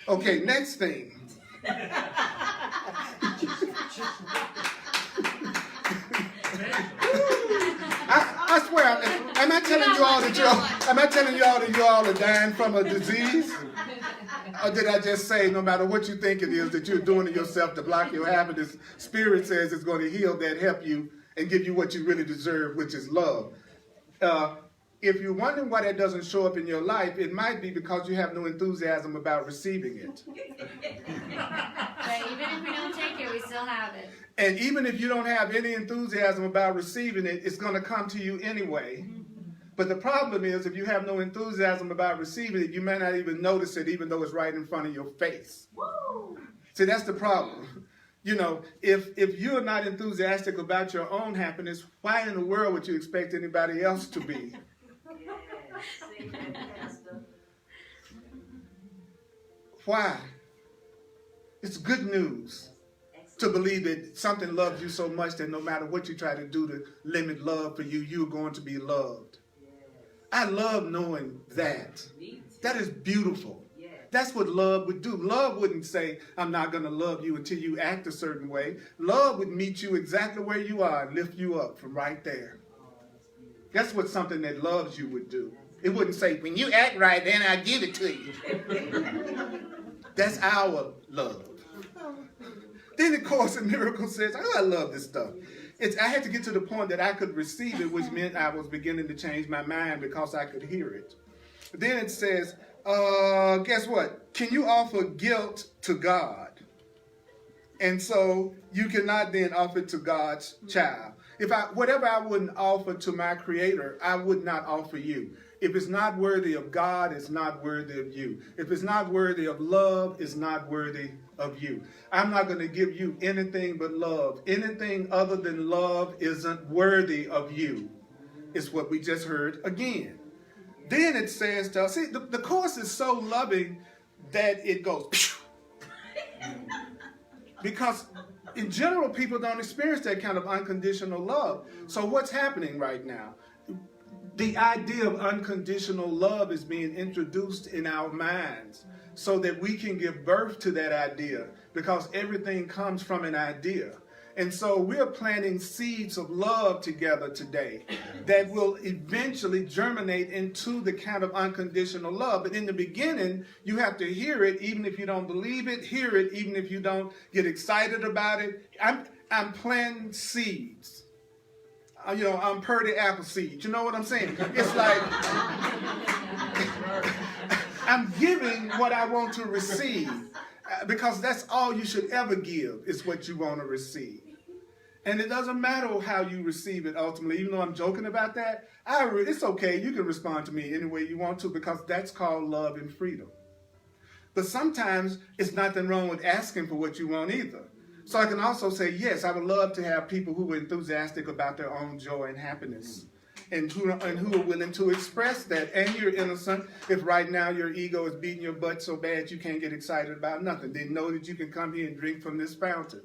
Speaker 4: Okay, next thing. I swear, am I telling you all that you all are dying from a disease? Or did I just say, no matter what you think it is that you're doing to yourself to block your happiness, Spirit says it's going to heal that, help you, and give you what you really deserve, which is love. If you're wondering why that doesn't show up in your life, it might be because you have no enthusiasm about receiving it.
Speaker 3: But even if we don't take it, we still have it.
Speaker 4: And even if you don't have any enthusiasm about receiving it, it's going to come to you anyway. But the problem is, if you have no enthusiasm about receiving it, you may not even notice it, even though it's right in front of your face.
Speaker 2: Woo!
Speaker 4: See, that's the problem. You know, if you're not enthusiastic about your own happiness, why in the world would you expect anybody else to be? Why? It's good news to believe that something loves you so much that no matter what you try to do to limit love for you, you're going to be loved. I love knowing that. That is beautiful. That's what love would do. Love wouldn't say, I'm not going to love you until you act a certain way. Love would meet you exactly where you are and lift you up from right there. That's what something that loves you would do. It wouldn't say, when you act right, then I give it to you. That's our love. Then, of course, the miracle says, oh, I love this stuff. I had to get to the point that I could receive it, which meant I was beginning to change my mind because I could hear it. Then it says, guess what? Can you offer guilt to God? And so you cannot then offer it to God's child. Whatever I wouldn't offer to my Creator, I would not offer you. If it's not worthy of God, it's not worthy of you. If it's not worthy of love, it's not worthy of you. I'm not going to give you anything but love. Anything other than love isn't worthy of you. It's what we just heard again. Then it says to us, see, the course is so loving that it goes, because in general, people don't experience that kind of unconditional love. So what's happening right now? The idea of unconditional love is being introduced in our minds so that we can give birth to that idea, because everything comes from an idea. And so we're planting seeds of love together today that will eventually germinate into the kind of unconditional love. But in the beginning, you have to hear it, even if you don't believe it, hear it, even if you don't get excited about it. I'm planting seeds. I'm Purdy apple seeds. You know what I'm saying? It's like I'm giving what I want to receive, because that's all you should ever give, is what you want to receive. And it doesn't matter how you receive it ultimately, even though I'm joking about that. It's okay. You can respond to me any way you want to, because that's called love and freedom. But sometimes it's nothing wrong with asking for what you want either. So I can also say, yes, I would love to have people who are enthusiastic about their own joy and happiness, and who are willing to express that. And you're innocent if right now your ego is beating your butt so bad you can't get excited about nothing. Then know that you can come here and drink from this fountain.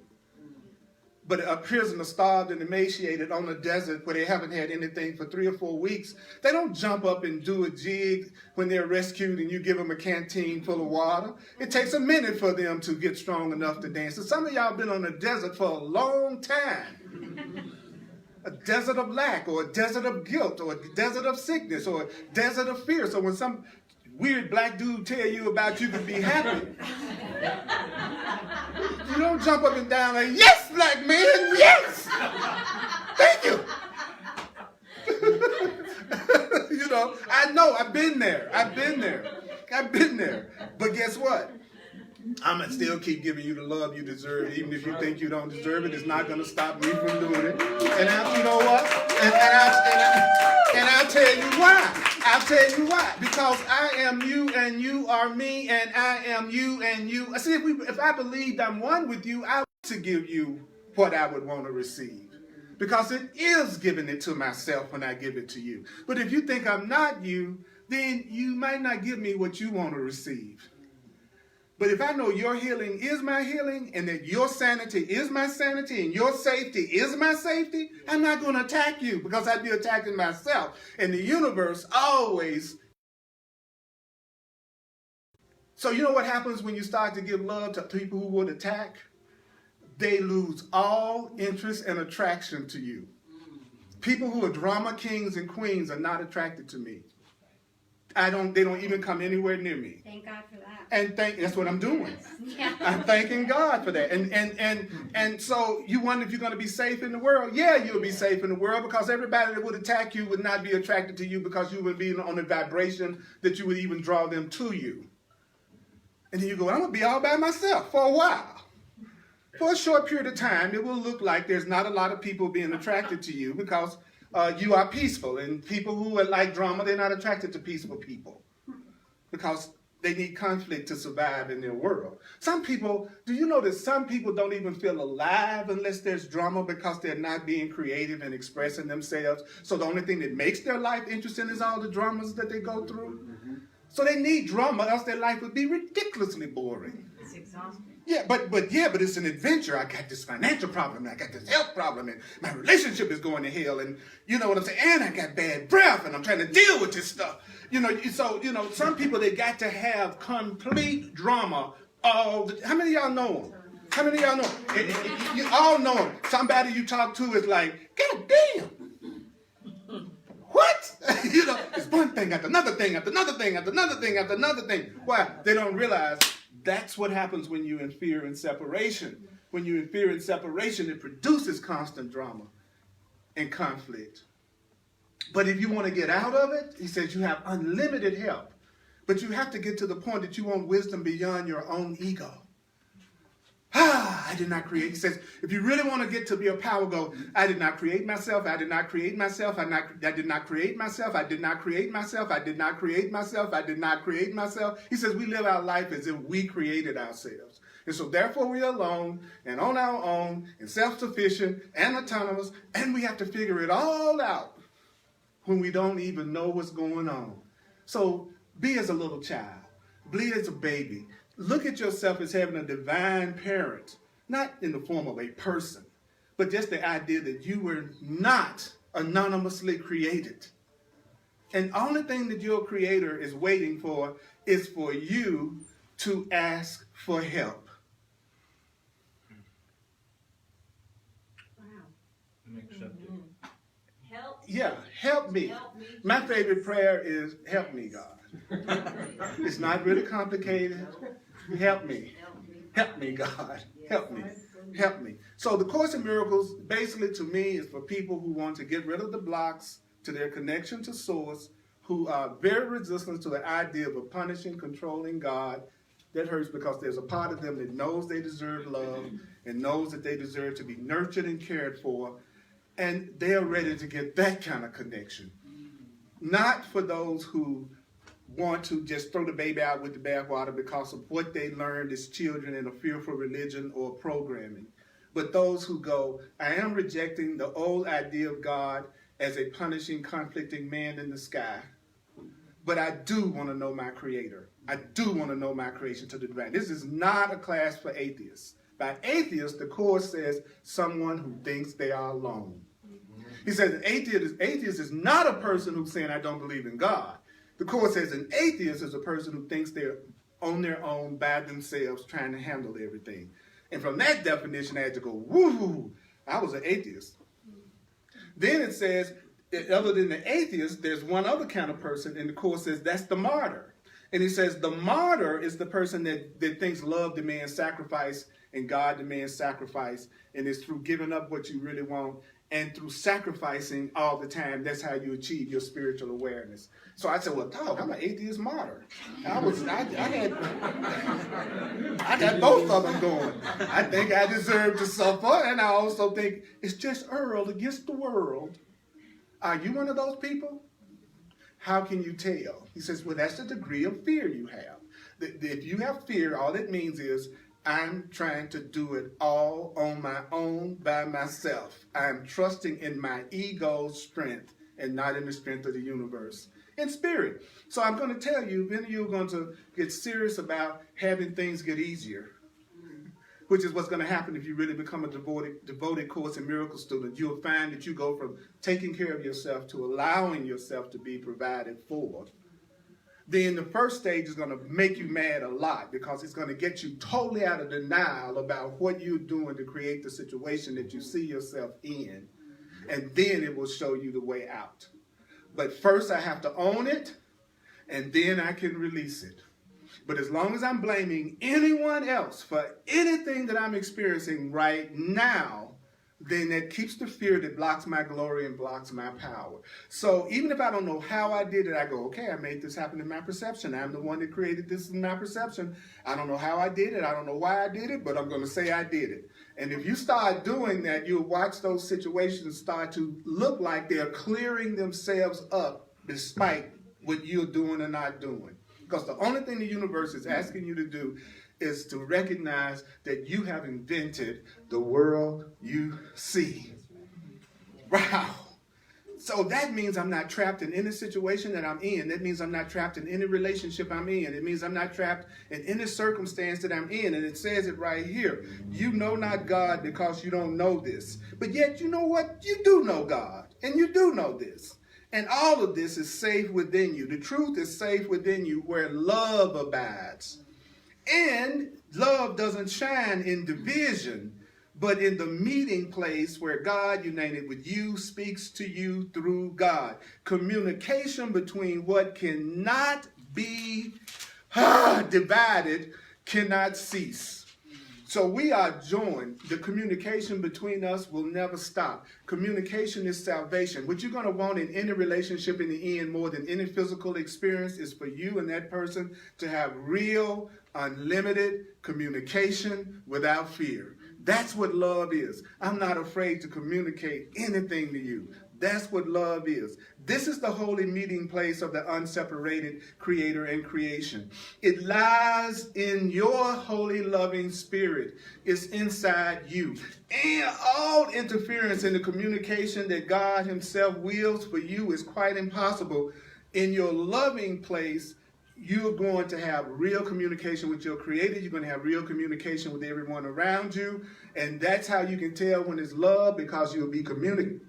Speaker 4: But a prisoner starved and emaciated on the desert where they haven't had anything for 3 or 4 weeks, they don't jump up and do a jig when they're rescued and you give them a canteen full of water. It takes a minute for them to get strong enough to dance. So some of y'all been on a desert for a long time. A desert of lack, or a desert of guilt, or a desert of sickness, or a desert of fear. So when some weird black dude tell you about you can be happy, you don't jump up and down like, yes, black man, yes! Thank you! I know, I've been there. But guess what? I'm going to still keep giving you the love you deserve, even if you think you don't deserve it. It's not going to stop me from doing it. And you know what? And I'll tell you why. I'll tell you why. Because I am you and you are me, and I am you and you. See, if I believed I'm one with you, I want to give you what I would want to receive. Because it is giving it to myself when I give it to you. But if you think I'm not you, then you might not give me what you want to receive. But if I know your healing is my healing, and that your sanity is my sanity, and your safety is my safety, I'm not going to attack you, because I'd be attacking myself. And the universe always. So you know what happens when you start to give love to people who would attack? They lose all interest and attraction to you. People who are drama kings and queens are not attracted to me. They don't even come anywhere near me.
Speaker 3: Thank God for that.
Speaker 4: And that's what I'm doing.
Speaker 3: Yeah.
Speaker 4: I'm thanking God for that. And so you wonder if you're going to be safe in the world. Yeah, you'll be safe in the world, because everybody that would attack you would not be attracted to you, because you would be on a vibration that you would even draw them to you. And then you go, I'm going to be all by myself for a while. For a short period of time, it will look like there's not a lot of people being attracted to you, because you are peaceful. And people who are like drama, they're not attracted to peaceful people, because they need conflict to survive in their world. Some people, do you know that some people don't even feel alive unless there's drama, because they're not being creative and expressing themselves? So the only thing that makes their life interesting is all the dramas that they go through. So they need drama, else their life would be ridiculously boring.
Speaker 5: It's exhausting.
Speaker 4: Yeah, but it's an adventure. I got this financial problem, I got this health problem, and my relationship is going to hell, and you know what I'm saying? And I got bad breath, and I'm trying to deal with this stuff. Some people, they got to have complete drama all the. How many of y'all know them? How many of y'all know them? You all know them. Somebody you talk to is like, God damn. What? It's one thing after another thing after another thing after another thing after another thing. Why? They don't realize that's what happens when you're in fear and separation. When you're in fear and separation, it produces constant drama and conflict. But if you want to get out of it, he says you have unlimited help. But you have to get to the point that you want wisdom beyond your own ego. I did not create. He says, if you really want to get to be a power, go, I did not create myself. I did not create myself. I did not create myself. I did not create myself. I did not create myself. I did not create myself. He says we live our life as if we created ourselves. And so therefore we are alone and on our own and self-sufficient and autonomous, and we have to figure it all out when we don't even know what's going on. So be as a little child. Be as a baby. Look at yourself as having a divine parent, not in the form of a person, but just the idea that you were not anonymously created. And the only thing that your creator is waiting for is for you to ask for help.
Speaker 5: Wow.
Speaker 2: Help.
Speaker 4: Yeah, help me. My favorite prayer is, help me, God. It's not really complicated. Help me. Help me, God. Help me. Help me. So the Course in Miracles, basically to me, is for people who want to get rid of the blocks to their connection to Source, who are very resistant to the idea of a punishing, controlling God. That hurts because there's a part of them that knows they deserve love and knows that they deserve to be nurtured and cared for, and they are ready to get that kind of connection. Not for those who want to just throw the baby out with the bathwater because of what they learned as children in a fearful religion or programming. But those who go, I am rejecting the old idea of God as a punishing, conflicting man in the sky, but I do want to know my creator. I do want to know my creation to the divine. This is not a class for atheists. By atheists, the Course says someone who thinks they are alone. He says an atheist is not a person who's saying, I don't believe in God. The Course says an atheist is a person who thinks they're on their own by themselves trying to handle everything. And from that definition, I had to go, woo, I was an atheist. Then it says, other than the atheist, there's one other kind of person, and the Course says that's the martyr. And he says the martyr is the person that thinks love demands sacrifice and God demands sacrifice, and it's through giving up what you really want and through sacrificing all the time, that's how you achieve your spiritual awareness. So I said, well, dog, I'm an atheist martyr. I got both of them going. I think I deserve to suffer, and I also think it's just Earl against the world. Are you one of those people? How can you tell? He says, well, that's the degree of fear you have. If you have fear, all it means is I'm trying to do it all on my own by myself. I'm trusting in my ego's strength and not in the strength of the universe. in spirit. So I'm going to tell you, many of you are going to get serious about having things get easier, which is what's going to happen if you really become a devoted Course in Miracles student. You'll find that you go from taking care of yourself to allowing yourself to be provided for. Then the first stage is going to make you mad a lot because it's going to get you totally out of denial about what you're doing to create the situation that you see yourself in. And then it will show you the way out. But first I have to own it, and then I can release it. But as long as I'm blaming anyone else for anything that I'm experiencing right now, then that keeps the fear that blocks my glory and blocks my power. So even if I don't know how I did it, I go, okay, I made this happen in my perception. I'm the one that created this in my perception. I don't know how I did it. I don't know why I did it, but I'm going to say I did it. And if you start doing that, you'll watch those situations start to look like they're clearing themselves up despite what you're doing or not doing. Because the only thing the universe is asking you to do is to recognize that you have invented the world you see. Wow. So that means I'm not trapped in any situation that I'm in. That means I'm not trapped in any relationship I'm in. It means I'm not trapped in any circumstance that I'm in. And it says it right here. You know not God because you don't know this. But yet, you know what? You do know God. And you do know this. And all of this is safe within you. The truth is safe within you where love abides. And love doesn't shine in division, but in the meeting place where God, united with you, speaks to you through God. Communication between what cannot be divided cannot cease. So we are joined. The communication between us will never stop. Communication is salvation. What you're going to want in any relationship in the end more than any physical experience is for you and that person to have real, unlimited communication without fear. That's what love is. I'm not afraid to communicate anything to you. That's what love is. This is the holy meeting place of the unseparated creator and creation. It lies in your holy loving spirit. It's inside you. And all interference in the communication that God himself wills for you is quite impossible. In your loving place, you're going to have real communication with your creator. You're going to have real communication with everyone around you. And that's how you can tell when it's love, because you'll be communicating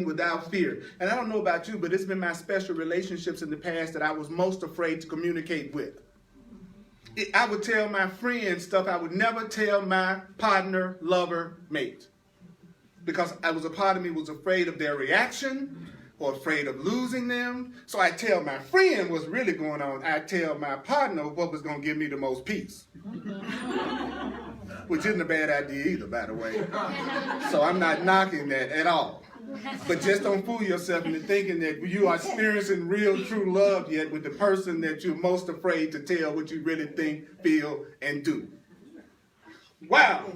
Speaker 4: without fear. And I don't know about you, but it's been my special relationships in the past that I was most afraid to communicate with. I would tell my friends stuff I would never tell my partner, lover, mate. Because a part of me was afraid of their reaction or afraid of losing them. So I tell my friend what's really going on. I tell my partner what was going to give me the most peace. Which isn't a bad idea either, by the way. So I'm not knocking that at all. But just don't fool yourself into thinking that you are experiencing real, true love yet with the person that you're most afraid to tell what you really think, feel, and do. Wow.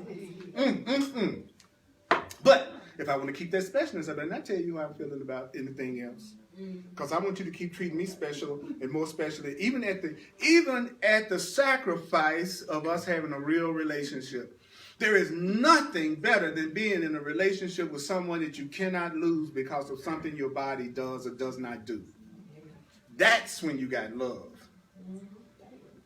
Speaker 4: But if I want to keep that specialness, I better not tell you how I'm feeling about anything else. Because I want you to keep treating me special, and more especially, even at the sacrifice of us having a real relationship. There is nothing better than being in a relationship with someone that you cannot lose because of something your body does or does not do. That's when you got love.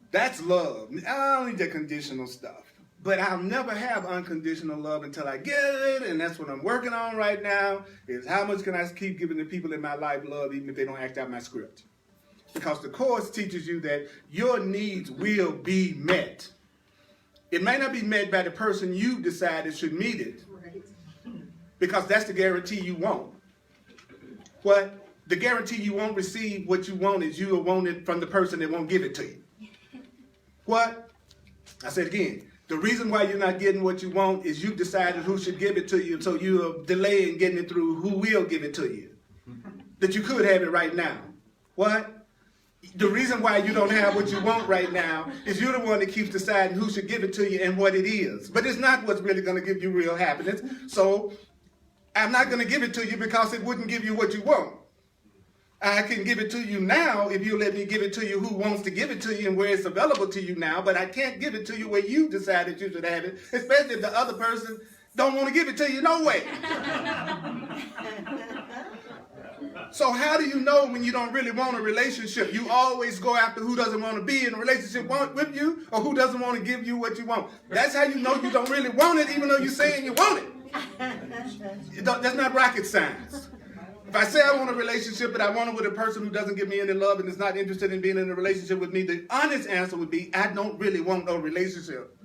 Speaker 4: That's love. I don't need that conditional stuff. But I'll never have unconditional love until I get it, and that's what I'm working on right now, is how much can I keep giving the people in my life love even if they don't act out my script. Because the Course teaches you that your needs will be met. It may not be met by the person you decided should meet it, because that's the guarantee you want. What? The guarantee you won't receive what you want is you will want it from the person that won't give it to you. What? I said again. The reason why you're not getting what you want is you've decided who should give it to you, so you're delaying getting it through who will give it to you. That you could have it right now. What? The reason why you don't have what you want right now is you're the one that keeps deciding who should give it to you and what it is. But it's not what's really going to give you real happiness. So I'm not going to give it to you because it wouldn't give you what you want. I can give it to you now if you let me give it to you who wants to give it to you and where it's available to you now, but I can't give it to you where you decided you should have it, especially if the other person don't want to give it to you no way. So how do you know when you don't really want a relationship? You always go after who doesn't want to be in a relationship with you or who doesn't want to give you what you want. That's how you know you don't really want it, even though you're saying you want it. That's not rocket science. If I say I want a relationship, but I want it with a person who doesn't give me any love and is not interested in being in a relationship with me, the honest answer would be, I don't really want no relationship.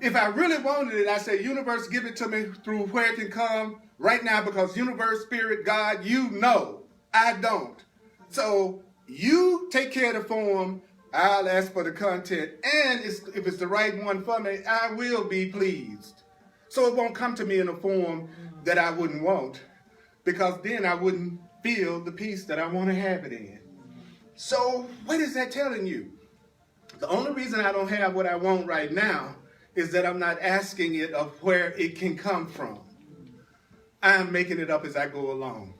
Speaker 4: If I really wanted it, I say, universe, give it to me through where it can come right now, because universe, spirit, God, you know, I don't. So you take care of the form, I'll ask for the content, and if it's the right one for me, I will be pleased. So it won't come to me in a form that I wouldn't want, because then I wouldn't feel the peace that I want to have it in. So what is that telling you? The only reason I don't have what I want right now is that I'm not asking it of where it can come from. I'm making it up as I go along.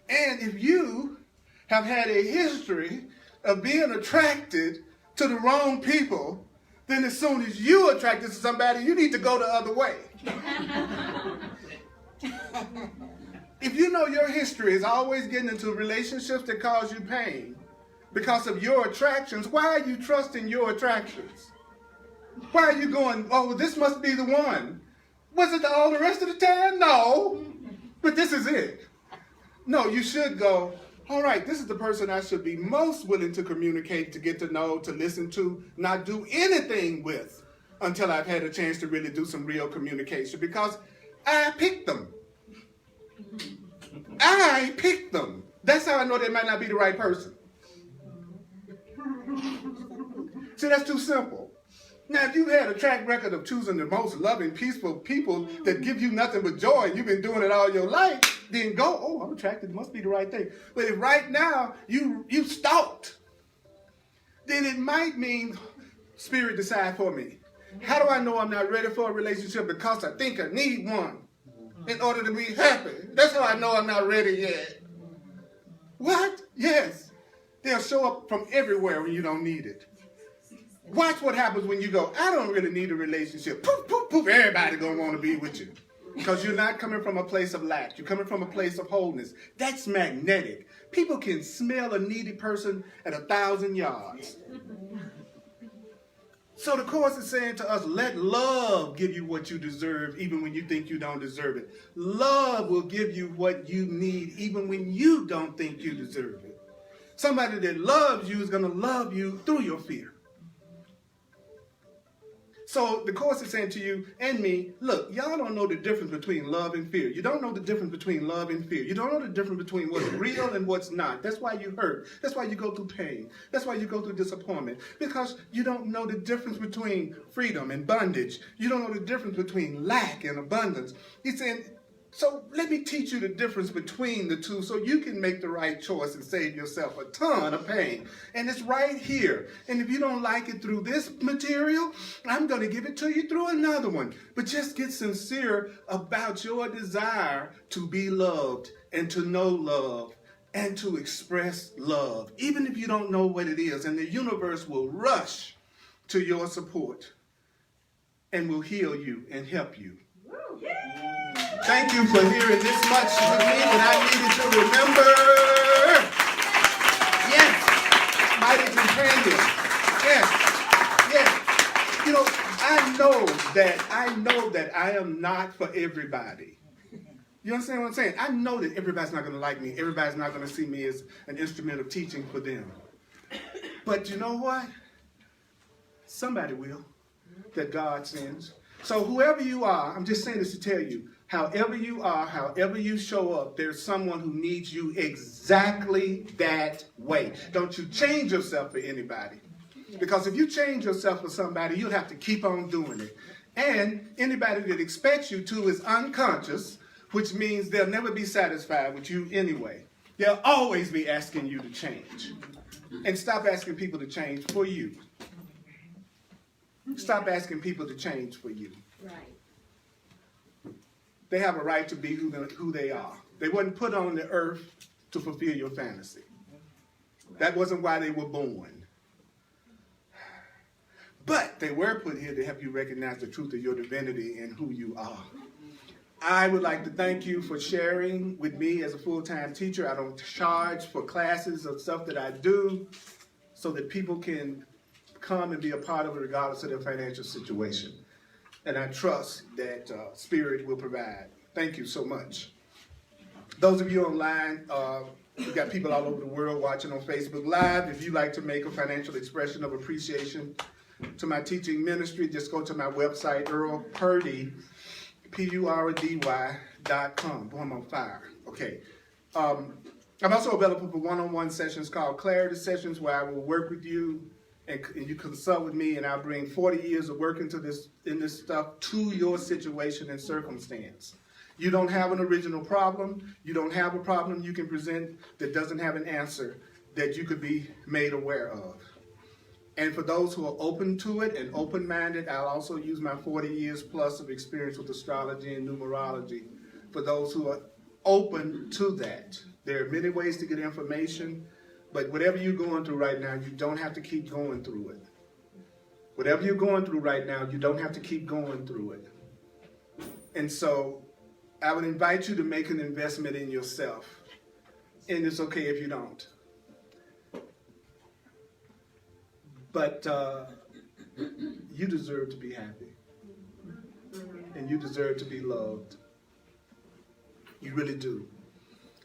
Speaker 4: And if you have had a history of being attracted to the wrong people, then as soon as you're attracted to somebody, you need to go the other way. If you know your history is always getting into relationships that cause you pain because of your attractions, why are you trusting your attractions? Why are you going, oh, this must be the one? Was it all the rest of the time? No. But this is it. No, you should go, all right, this is the person I should be most willing to communicate, to get to know, to listen to, not do anything with until I've had a chance to really do some real communication, because I picked them. I picked them. That's how I know they might not be the right person. See, that's too simple. Now, if you've had a track record of choosing the most loving, peaceful people that give you nothing but joy, and you've been doing it all your life, then go, oh, I'm attracted, it must be the right thing. But if right now you stalked, then it might mean spirit decide for me. How do I know I'm not ready for a relationship? Because I think I need one in order to be happy. That's how I know I'm not ready yet. What? Yes. They'll show up from everywhere when you don't need it. Watch what happens when you go, I don't really need a relationship. Poof, poof, poof, everybody gonna want to be with you. Because you're not coming from a place of lack. You're coming from a place of wholeness. That's magnetic. People can smell a needy person at 1,000 yards. So the Course is saying to us, let love give you what you deserve, even when you think you don't deserve it. Love will give you what you need, even when you don't think you deserve it. Somebody that loves you is going to love you through your fear. So the Course is saying to you and me, look, y'all don't know the difference between love and fear. You don't know the difference between love and fear. You don't know the difference between what's real and what's not. That's why you hurt. That's why you go through pain. That's why you go through disappointment. Because you don't know the difference between freedom and bondage. You don't know the difference between lack and abundance. He's saying, so let me teach you the difference between the two so you can make the right choice and save yourself a ton of pain. And it's right here. And if you don't like it through this material, I'm going to give it to you through another one. But just get sincere about your desire to be loved and to know love and to express love, even if you don't know what it is. And the universe will rush to your support and will heal you and help you. Thank you for hearing this much with me that I needed to remember. Yes, mighty companion. Yes. You know, I know that I am not for everybody. You understand what I'm saying? I know that everybody's not going to like me. Everybody's not going to see me as an instrument of teaching for them. But you know what? Somebody will, that God sends. So whoever you are, I'm just saying this to tell you, however you are, however you show up, there's someone who needs you exactly that way. Don't you change yourself for anybody. Because if you change yourself for somebody, you'll have to keep on doing it. And anybody that expects you to is unconscious, which means they'll never be satisfied with you anyway. They'll always be asking you to change. And stop asking people to change for you. Stop asking people to change for you.
Speaker 2: Right.
Speaker 4: They have a right to be who they are. They weren't put on the earth to fulfill your fantasy. That wasn't why they were born. But they were put here to help you recognize the truth of your divinity and who you are. I would like to thank you for sharing with me as a full-time teacher. I don't charge for classes or stuff that I do so that people can come and be a part of it regardless of their financial situation. And I trust that Spirit will provide. Thank you so much. Those of you online, we've got people all over the world watching on Facebook Live. If you'd like to make a financial expression of appreciation to my teaching ministry, just go to my website, Earl Purdy, PURDY.com. Boy, I'm on fire. Okay. I'm also available for one-on-one sessions called Clarity Sessions, where I will work with you and you consult with me, and I'll bring 40 years of work in this stuff to your situation and circumstance. You don't have an original problem. You don't have a problem you can present that doesn't have an answer that you could be made aware of. And for those who are open to it and open-minded, I'll also use my 40 years plus of experience with astrology and numerology for those who are open to that. There are many ways to get information, but whatever you're going through right now, you don't have to keep going through it. Whatever you're going through right now, you don't have to keep going through it. And so I would invite you to make an investment in yourself, and it's okay if you don't. But you deserve to be happy, and you deserve to be loved. You really do.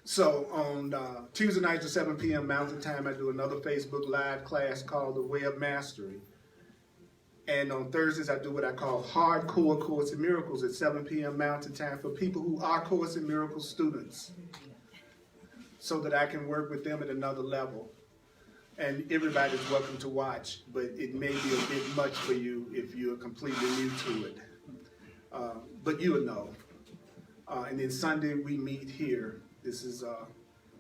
Speaker 4: So on Tuesday nights at 7 p.m. Mountain Time, I do another Facebook Live class called The Way of Mastery. And on Thursdays, I do what I call Hardcore Course in Miracles at 7 p.m. Mountain Time for people who are Course in Miracles students, so that I can work with them at another level. And everybody's welcome to watch, but it may be a bit much for you if you're completely new to it. But you'll know. And then Sunday, we meet here. This is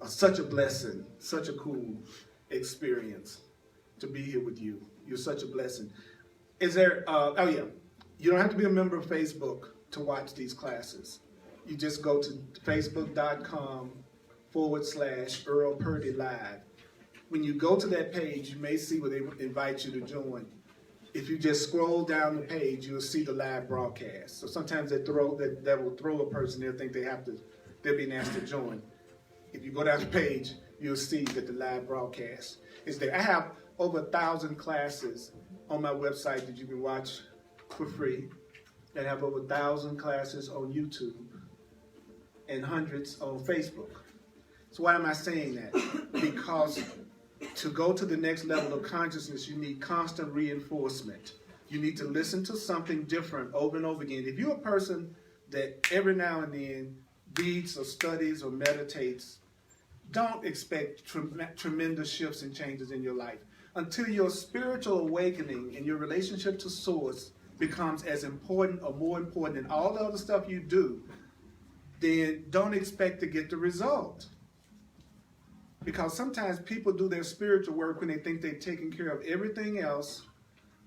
Speaker 4: such a blessing, such a cool experience to be here with you. You're such a blessing. Is there, oh yeah, you don't have to be a member of Facebook to watch these classes. You just go to facebook.com/Earl Purdy Live. When you go to that page, you may see where they invite you to join. If you just scroll down the page, you'll see the live broadcast. So sometimes that will throw a person, they'll think they're being asked to join. If you go down the page, you'll see that the live broadcast is there. I have over 1,000 classes on my website that you can watch for free. And I have over 1,000 classes on YouTube and hundreds on Facebook. So why am I saying that? Because to go to the next level of consciousness, you need constant reinforcement. You need to listen to something different over and over again. If you're a person that every now and then reads or studies or meditates, don't expect tremendous shifts and changes in your life. Until your spiritual awakening and your relationship to Source becomes as important or more important than all the other stuff you do, then don't expect to get the result. Because sometimes people do their spiritual work when they think they've taken care of everything else,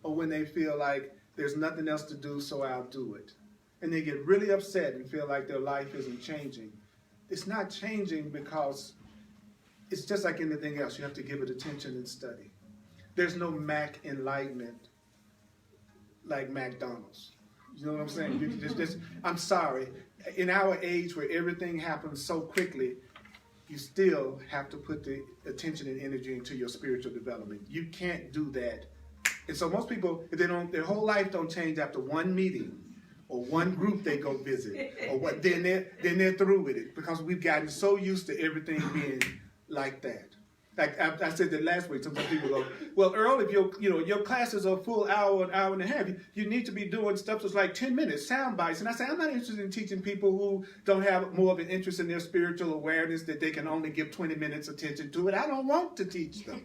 Speaker 4: or when they feel like there's nothing else to do, so I'll do it. And they get really upset and feel like their life isn't changing. It's not changing because it's just like anything else. You have to give it attention and study. There's no Mac enlightenment like McDonald's. You know what I'm saying? I'm sorry. In our age where everything happens so quickly, you still have to put the attention and energy into your spiritual development. You can't do that. And so most people, if their whole life don't change after one meeting or one group they go visit, or what, then they're through with it, because we've gotten so used to everything being like that. Like I said that last week, sometimes people go, well, Earl, if your classes are a full hour, an hour and a half, you need to be doing stuff that's like 10 minutes, sound bites. And I say, I'm not interested in teaching people who don't have more of an interest in their spiritual awareness that they can only give 20 minutes attention to it. I don't want to teach them.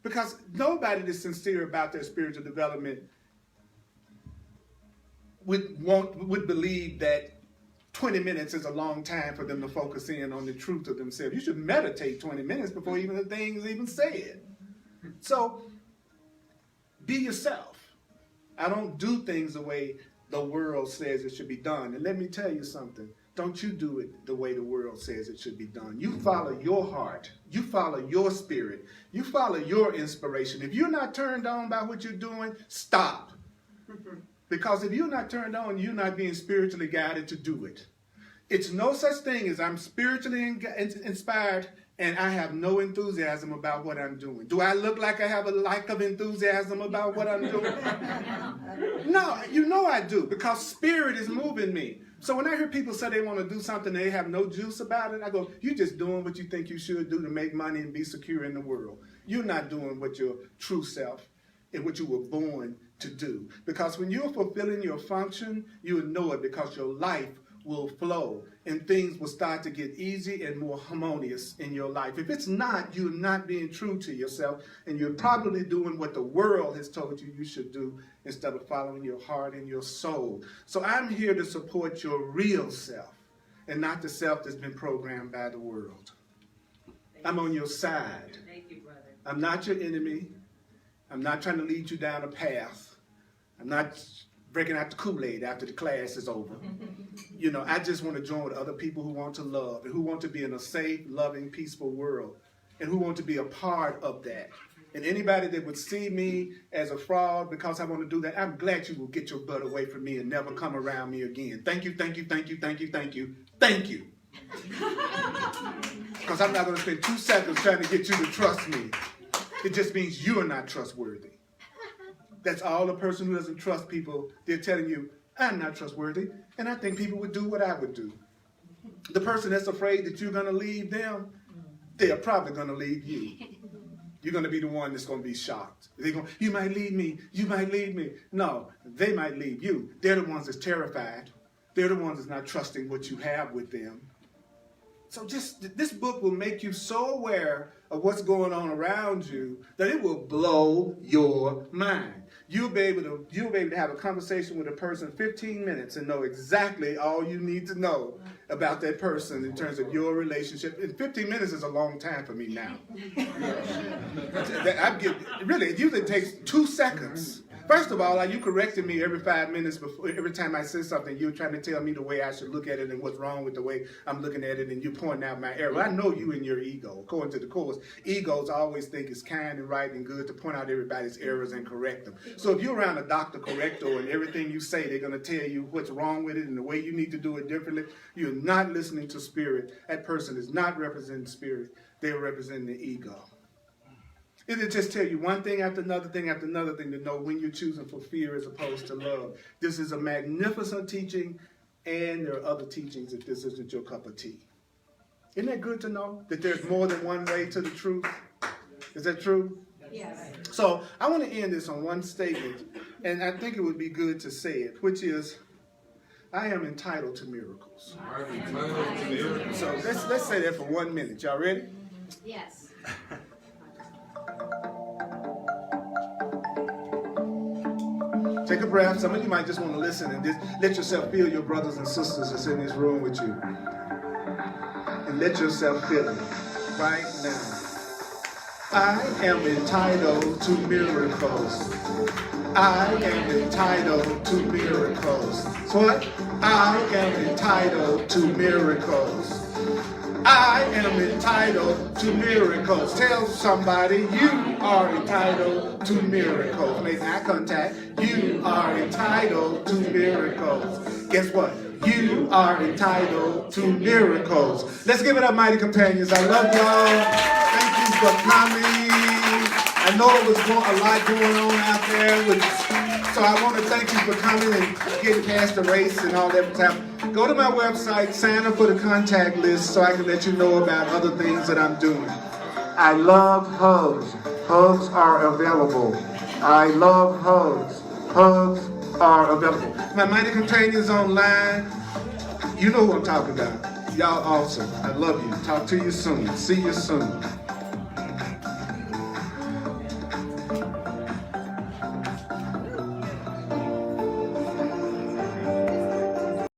Speaker 4: Because nobody that's sincere about their spiritual development would believe that 20 minutes is a long time for them to focus in on the truth of themselves. You should meditate 20 minutes before even the thing's even said. So, be yourself. I don't do things the way the world says it should be done. And let me tell you something. Don't you do it the way the world says it should be done. You follow your heart. You follow your spirit. You follow your inspiration. If you're not turned on by what you're doing, stop. Because if you're not turned on, you're not being spiritually guided to do it. It's no such thing as I'm spiritually inspired and I have no enthusiasm about what I'm doing. Do I look like I have a lack of enthusiasm about what I'm doing? No, you know I do, because spirit is moving me. So when I hear people say they want to do something, they have no juice about it, I go, you're just doing what you think you should do to make money and be secure in the world. You're not doing what your true self and what you were born to do. Because when you're fulfilling your function, you will know it, because your life will flow and things will start to get easy and more harmonious in your life. If it's not, you're not being true to yourself, and you're probably doing what the world has told you you should do instead of following your heart and your soul. So I'm here to support your real self and not the self that's been programmed by the world. I'm on your side.
Speaker 2: Thank you, brother.
Speaker 4: I'm not your enemy. I'm not trying to lead you down a path. I'm not breaking out the Kool-Aid after the class is over. You know, I just want to join with other people who want to love and who want to be in a safe, loving, peaceful world and who want to be a part of that. And anybody that would see me as a fraud because I want to do that, I'm glad you will get your butt away from me and never come around me again. Thank you, thank you, thank you, thank you, thank you, thank you. Because I'm not going to spend 2 seconds trying to get you to trust me. It just means you're not trustworthy. That's all a person who doesn't trust people. They're telling you, I'm not trustworthy, and I think people would do what I would do. The person that's afraid that you're going to leave them, they're probably going to leave you. You're going to be the one that's going to be shocked. They're going, you might leave me, you might leave me. No, they might leave you. They're the ones that's terrified. They're the ones that's not trusting what you have with them. So just this book will make you so aware of what's going on around you that it will blow your mind. You'll be able to have a conversation with a person 15 minutes and know exactly all you need to know about that person in terms of your relationship. And 15 minutes is a long time for me now. Really, it usually takes 2 seconds. First of all, you corrected me every 5 minutes before every time I said something. You were trying to tell me the way I should look at it and what's wrong with the way I'm looking at it, and you pointing out my error. I know you and your ego. According to the course, egos always think it's kind and right and good to point out everybody's errors and correct them. So if you're around a Dr. Corrector and everything you say, they're going to tell you what's wrong with it and the way you need to do it differently, you're not listening to spirit. That person is not representing spirit. They're representing the ego. It'll just tell you one thing after another thing after another thing to know when you're choosing for fear as opposed to love. This is a magnificent teaching, and there are other teachings if this isn't your cup of tea. Isn't that good to know that there's more than one way to the truth? Is that true?
Speaker 7: Yes.
Speaker 4: So I want to end this on one statement, and I think it would be good to say it, which is, I am entitled to miracles.
Speaker 1: I'm entitled to miracles.
Speaker 4: So let's say that for 1 minute. Y'all ready?
Speaker 2: Yes.
Speaker 4: Take a breath. Some of you might just want to listen and just let yourself feel your brothers and sisters that's in this room with you. And let yourself feel it right now. I am entitled to miracles. I am entitled to miracles. So what? I am entitled to miracles. I am entitled to miracles. Tell somebody you are entitled to miracles. Make eye contact. You are entitled to miracles. Guess what? You are entitled to miracles. Let's give it up, mighty companions. I love y'all. Thank you for coming. I know it was a lot going on out there. So I want to thank you for coming and getting past the race and all that stuff. Go to my website, sign up for the contact list so I can let you know about other things that I'm doing. I love hugs. Hugs are available. I love hugs. Hugs are available. My mighty companions online, you know who I'm talking about. Y'all awesome. I love you. Talk to you soon. See you soon.